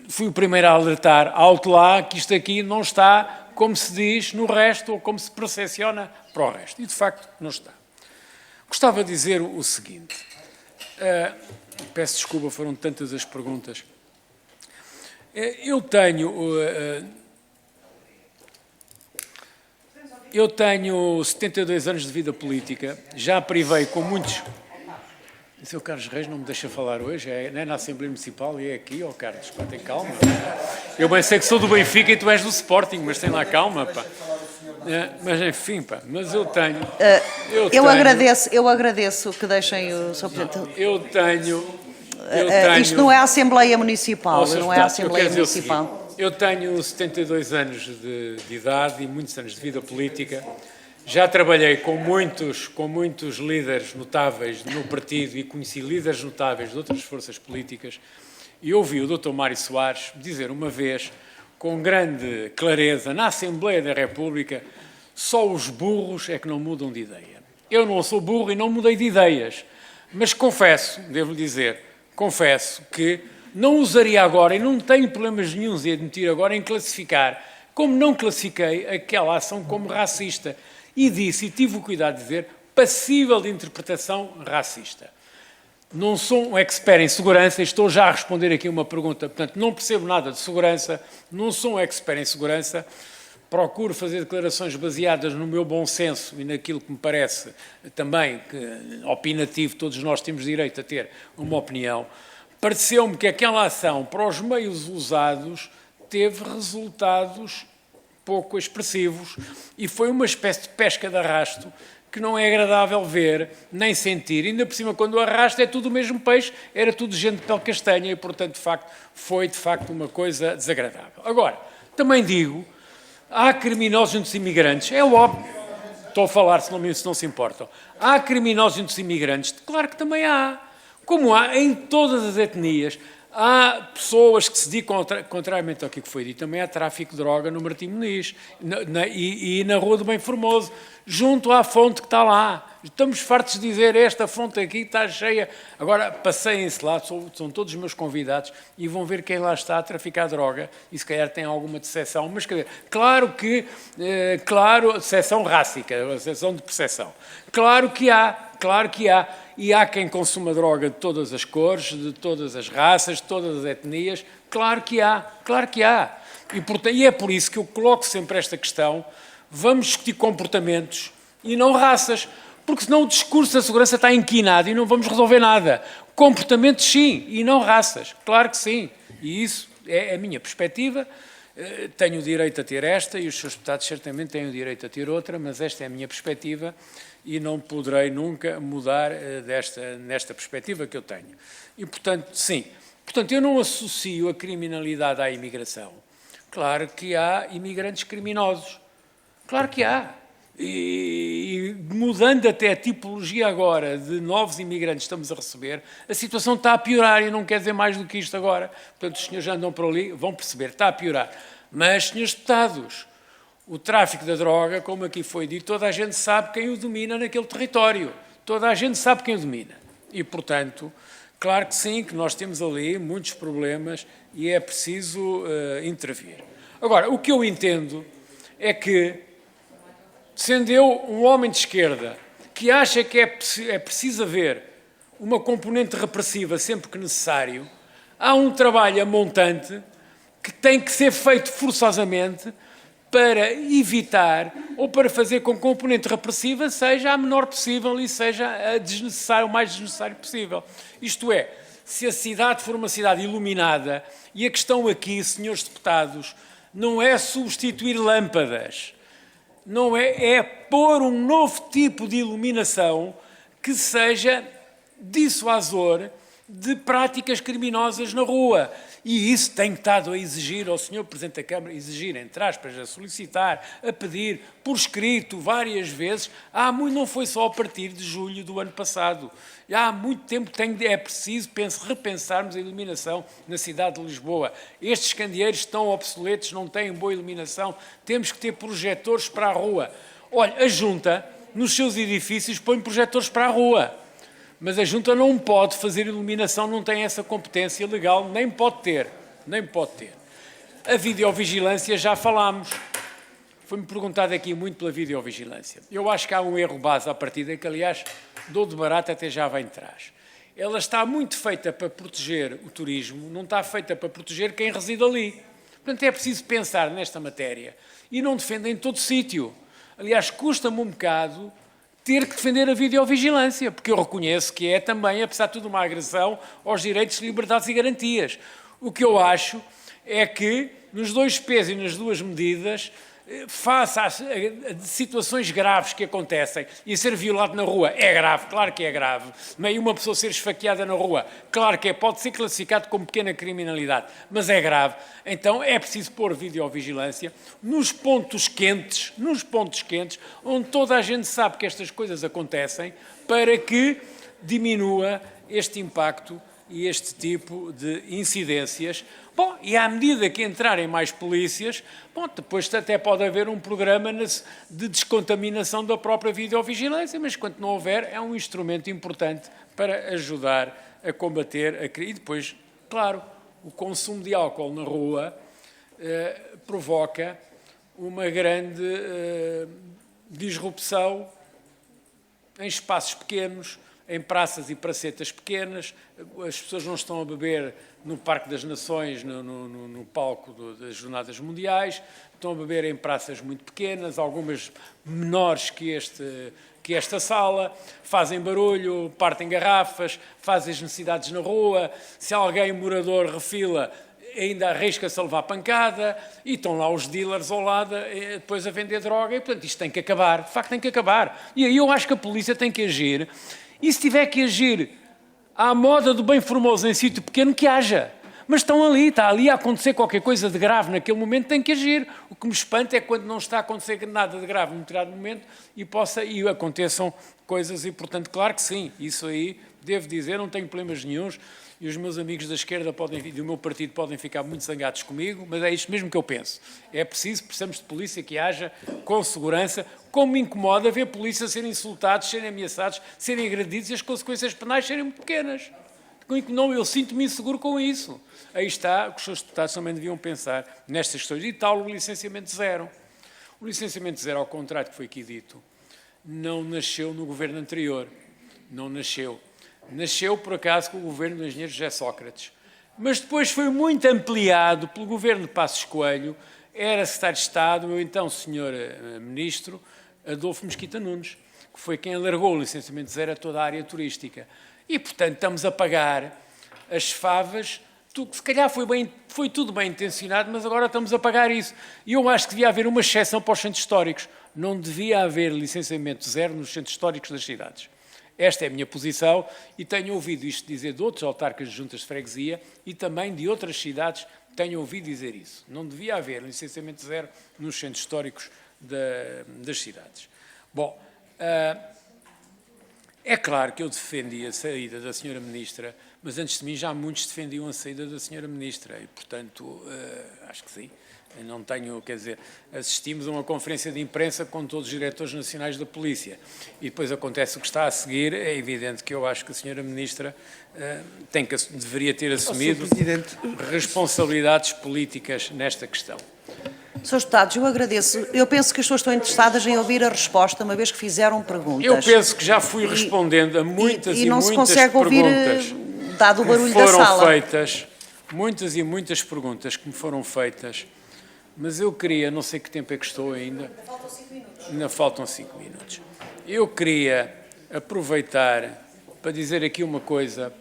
fui o primeiro a alertar alto lá que isto aqui não está, como se diz, no resto, ou como se percepciona para o resto. E, de facto, não está. Gostava de dizer o seguinte, peço desculpa, foram tantas as perguntas. Eu tenho 72 anos de vida política, já privei com muitos... O Sr. Carlos Reis não me deixa falar hoje, não é na Assembleia Municipal e é aqui, Carlos, pá, tem calma. Eu bem sei que sou do Benfica e tu és do Sporting, mas tem lá calma, pá. Mas enfim, pá, mas eu tenho... Eu agradeço que deixem o Sr. Presidente... Eu tenho... Isto não é a Assembleia Municipal, não é a Assembleia Municipal. Eu tenho 72 anos de idade e muitos anos de vida política. Já trabalhei com muitos líderes notáveis do meu partido e conheci líderes notáveis de outras forças políticas. E ouvi o Dr. Mário Soares dizer uma vez, com grande clareza, na Assembleia da República, só os burros é que não mudam de ideia. Eu não sou burro e não mudei de ideias, mas confesso, devo dizer, que não usaria agora, e não tenho problemas nenhuns em admitir agora, em classificar, como não classifiquei aquela ação como racista. E disse, e tive o cuidado de dizer, passível de interpretação racista. Não sou um expert em segurança, estou já a responder aqui uma pergunta, portanto, não percebo nada de segurança, não sou um expert em segurança, procuro fazer declarações baseadas no meu bom senso e naquilo que me parece também que, opinativo, todos nós temos direito a ter uma opinião. Pareceu-me que aquela ação, para os meios usados, teve resultados pouco expressivos e foi uma espécie de pesca de arrasto que não é agradável ver, nem sentir. Ainda por cima, quando o arrasta, é tudo o mesmo peixe, era tudo gente de pele castanha e, portanto, foi, de facto, uma coisa desagradável. Agora, também digo, há criminosos entre os imigrantes, é óbvio, estou a falar, se não se importam, há criminosos entre os imigrantes, claro que também há, como há em todas as etnias. Há pessoas que se dedicam, contrariamente ao que foi dito, também há tráfico de droga no Martim Moniz e na Rua do Bem Formoso, junto à fonte que está lá. Estamos fartos de dizer, esta fonte aqui está cheia. Agora, passeiem-se lá, são todos os meus convidados, e vão ver quem lá está a traficar droga, e se calhar tem alguma decepção. Mas, quer dizer, claro, decepção rássica, decepção de percepção. Claro que há. E há quem consuma droga de todas as cores, de todas as raças, de todas as etnias. Claro que há. E é por isso que eu coloco sempre esta questão. Vamos discutir comportamentos e não raças, porque senão o discurso da segurança está inquinado e não vamos resolver nada. Comportamentos sim, e não raças. Claro que sim. E isso é a minha perspectiva. Tenho o direito a ter esta e os seus deputados certamente têm o direito a ter outra, mas esta é a minha perspectiva e não poderei nunca mudar nesta perspectiva que eu tenho. E, portanto, sim. Portanto, eu não associo a criminalidade à imigração. Claro que há imigrantes criminosos. Claro que há. E mudando até a tipologia agora de novos imigrantes que estamos a receber, a situação está a piorar e não quer dizer mais do que isto agora. Portanto, os senhores andam por ali, vão perceber, está a piorar. Mas, senhores deputados, o tráfico da droga, como aqui foi dito, toda a gente sabe quem o domina naquele território. Toda a gente sabe quem o domina. E, portanto, claro que sim, que nós temos ali muitos problemas e é preciso intervir. Agora, o que eu entendo é que, sendo eu um homem de esquerda que acha que é preciso haver uma componente repressiva sempre que necessário, há um trabalho a montante que tem que ser feito forçosamente para evitar ou para fazer com que a componente repressiva seja a menor possível e seja o mais desnecessário possível. Isto é, se a cidade for uma cidade iluminada, e a questão aqui, senhores deputados, não é substituir lâmpadas, não é pôr um novo tipo de iluminação que seja dissuasor de práticas criminosas na rua. E isso tem estado a exigir ao Sr. Presidente da Câmara, exigir, entre aspas, a solicitar, a pedir, por escrito, várias vezes. Não foi só a partir de julho do ano passado. Há muito tempo é preciso repensarmos a iluminação na cidade de Lisboa. Estes candeeiros estão obsoletos, não têm boa iluminação. Temos que ter projetores para a rua. Olha, a Junta, nos seus edifícios, põe projetores para a rua. Mas a Junta não pode fazer iluminação, não tem essa competência legal, nem pode ter. A videovigilância já falámos. Foi-me perguntado aqui muito pela videovigilância. Eu acho que há um erro base à partida, que aliás dou de barato até já vem de trás. Ela está muito feita para proteger o turismo, não está feita para proteger quem reside ali. Portanto, é preciso pensar nesta matéria e não defender em todo sítio. Aliás, custa-me um bocado ter que defender a videovigilância, porque eu reconheço que é também, apesar de tudo, uma agressão aos direitos, liberdades e garantias. O que eu acho é que, nos dois pesos e nas duas medidas, face a situações graves que acontecem, e ser violado na rua é grave, claro que é grave, meio uma pessoa ser esfaqueada na rua, claro que pode ser classificado como pequena criminalidade, mas é grave. Então é preciso pôr videovigilância nos pontos quentes, onde toda a gente sabe que estas coisas acontecem, para que diminua este impacto e este tipo de incidências. Bom, e à medida que entrarem mais polícias, depois até pode haver um programa de descontaminação da própria videovigilância, mas enquanto não houver, é um instrumento importante para ajudar a combater a crise. E depois, claro, o consumo de álcool na rua provoca uma grande disrupção em espaços pequenos, em praças e pracetas pequenas. As pessoas não estão a beber no Parque das Nações, no palco das Jornadas Mundiais, estão a beber em praças muito pequenas, algumas menores que esta sala, fazem barulho, partem garrafas, fazem as necessidades na rua. Se alguém morador refila, ainda arrisca-se a levar pancada, e estão lá os dealers ao lado depois a vender droga, e portanto isto tem que acabar, de facto tem que acabar. E aí eu acho que a polícia tem que agir, e se tiver que agir à moda do bem formoso em sítio pequeno, que haja. Mas está ali a acontecer qualquer coisa de grave naquele momento, tem que agir. O que me espanta é quando não está a acontecer nada de grave num determinado momento e aconteçam coisas, e portanto, claro que sim, isso aí, devo dizer, não tenho problemas nenhuns, e os meus amigos da esquerda e do meu partido podem ficar muito zangados comigo, mas é isto mesmo que eu penso. Precisamos de polícia que haja com segurança, como me incomoda ver polícia serem insultados, serem ameaçados, serem agredidos e as consequências penais serem muito pequenas. Não, eu sinto-me inseguro com isso. Aí está, os seus deputados também deviam pensar nestas questões. E tal o licenciamento zero. O licenciamento zero, ao contrário do que foi aqui dito, não nasceu no governo anterior. Não nasceu. Nasceu, por acaso, com o governo do engenheiro José Sócrates. Mas depois foi muito ampliado pelo governo de Passos Coelho. Era secretário de Estado, o então senhor ministro, Adolfo Mesquita Nunes, que foi quem alargou o licenciamento zero a toda a área turística. E, portanto, estamos a pagar as favas. Se calhar foi tudo bem intencionado, mas agora estamos a pagar isso. E eu acho que devia haver uma exceção para os centros históricos. Não devia haver licenciamento zero nos centros históricos das cidades. Esta é a minha posição e tenho ouvido isto dizer de outros autarcas de juntas de freguesia e também de outras cidades tenho ouvido dizer isso. Não devia haver licenciamento zero nos centros históricos das cidades. Bom, é claro que eu defendi a saída da Sra. Ministra, mas antes de mim já muitos defendiam a saída da Sra. Ministra e, portanto, acho que sim. Eu não tenho, quer dizer, assistimos a uma conferência de imprensa com todos os diretores nacionais da Polícia e depois acontece o que está a seguir. É evidente que eu acho que a Sra. Ministra deveria ter assumido responsabilidades políticas nesta questão. Srs. Deputados, eu agradeço. Eu penso que as pessoas estão interessadas em ouvir a resposta, uma vez que fizeram perguntas. Eu penso que já fui respondendo a muitas e não se muitas consegue ouvir, perguntas dado o barulho que foram da sala. feitas, muitas e muitas perguntas que me foram feitas, mas eu queria, não sei que tempo é que estou ainda. Faltam 5 minutos. Ainda faltam 5 minutos. Eu queria aproveitar para dizer aqui uma coisa,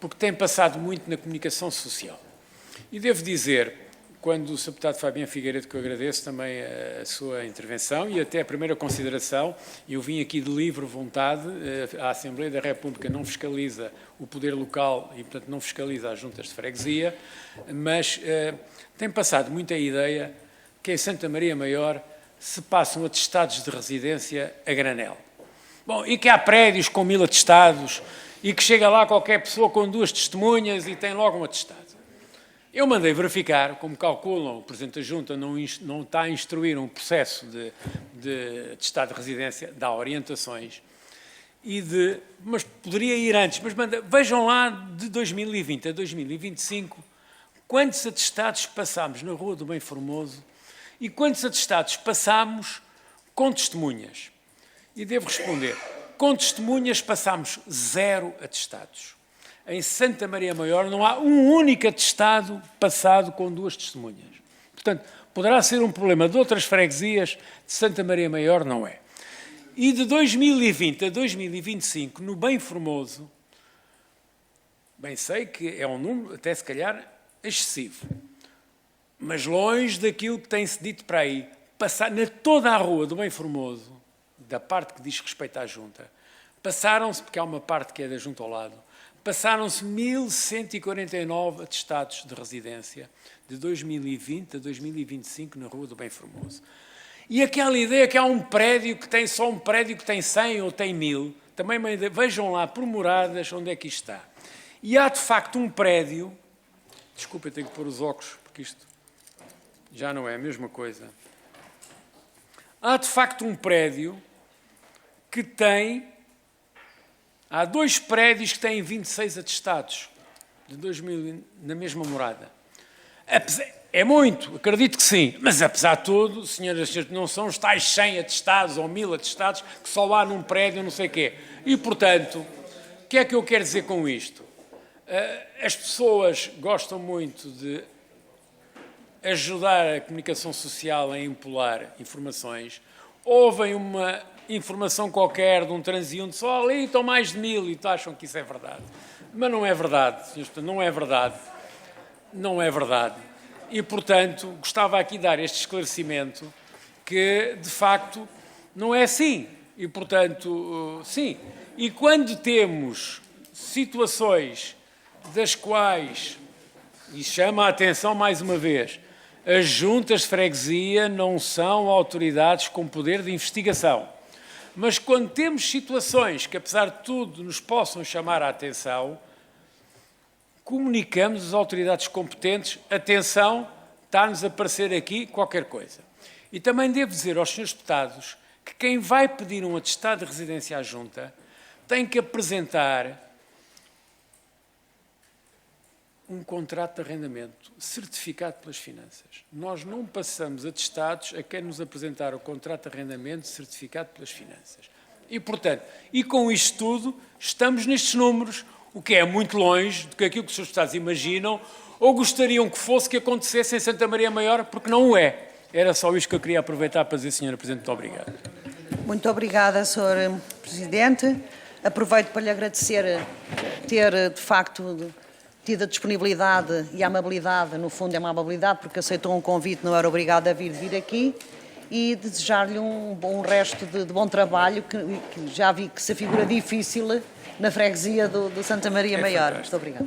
porque tem passado muito na comunicação social. E devo dizer, quando o Sr. Deputado Fabiano Figueiredo, que eu agradeço também a sua intervenção e até a primeira consideração, eu vim aqui de livre vontade, a Assembleia da República não fiscaliza o poder local e, portanto, não fiscaliza as juntas de freguesia, mas tem passado muita ideia que em Santa Maria Maior se passam atestados de residência a granel. Bom, e que há prédios com 1000 atestados e que chega lá qualquer pessoa com 2 testemunhas e tem logo um atestado. Eu mandei verificar, como calculam, o Presidente da Junta não está a instruir um processo de atestado de residência, dá orientações, mas poderia ir antes, mas vejam lá de 2020 a 2025, quantos atestados passámos na Rua do Bem Formoso e quantos atestados passámos com testemunhas. E devo responder, com testemunhas passámos 0 atestados. Em Santa Maria Maior não há um único atestado passado com 2 testemunhas. Portanto, poderá ser um problema de outras freguesias, de Santa Maria Maior não é. E de 2020 a 2025, no Bem Formoso, bem sei que é um número até se calhar excessivo, mas longe daquilo que tem-se dito para aí, passar na toda a Rua do Bem Formoso, da parte que diz respeito à Junta, passaram-se, porque há uma parte que é da Junta ao lado, passaram-se 1149 atestados de residência de 2020 a 2025 na Rua do Bem Formoso. E aquela ideia que há um prédio que tem só um prédio que tem 100 ou tem 1000, também vejam lá por moradas onde é que isto está. E há de facto um prédio, desculpa, eu tenho que pôr os óculos porque isto já não é a mesma coisa. Há de facto um prédio que há 2 prédios que têm 26 atestados de 2000 na mesma morada. É muito, acredito que sim. Mas, apesar de tudo, senhoras e senhores, não são os tais 100 atestados ou 1000 atestados que só há num prédio, não sei o quê. E, portanto, o que é que eu quero dizer com isto? As pessoas gostam muito de ajudar a comunicação social a empolar informações. Ouvem uma informação qualquer de um transeunte, só ali estão mais de 1000 e acham que isso é verdade. Mas não é verdade, senhores, não é verdade. Não é verdade. E, portanto, gostava aqui de dar este esclarecimento que, de facto, não é assim. E, portanto, sim. E quando temos situações das quais, e chama a atenção mais uma vez, as juntas de freguesia não são autoridades com poder de investigação. Mas quando temos situações que, apesar de tudo, nos possam chamar a atenção, comunicamos às autoridades competentes, atenção, está-nos a aparecer aqui qualquer coisa. E também devo dizer aos senhores deputados que quem vai pedir um atestado de residência à junta tem que apresentar um contrato de arrendamento certificado pelas finanças. Nós não passamos atestados a quem nos apresentar o contrato de arrendamento certificado pelas finanças. E, portanto, e com isto tudo, estamos nestes números, o que é muito longe do que aquilo que os senhores deputados imaginam ou gostariam que fosse que acontecesse em Santa Maria Maior, porque não o é. Era só isto que eu queria aproveitar para dizer, Sra. Presidente. Muito obrigado. Muito obrigada, Sr. Presidente. Aproveito para lhe agradecer ter, de facto, tido a disponibilidade e a amabilidade, no fundo é uma amabilidade, porque aceitou um convite, não era obrigado a vir aqui, e desejar-lhe um bom resto de bom trabalho, que já vi que se figura difícil na freguesia do Santa Maria Maior. Muito obrigada.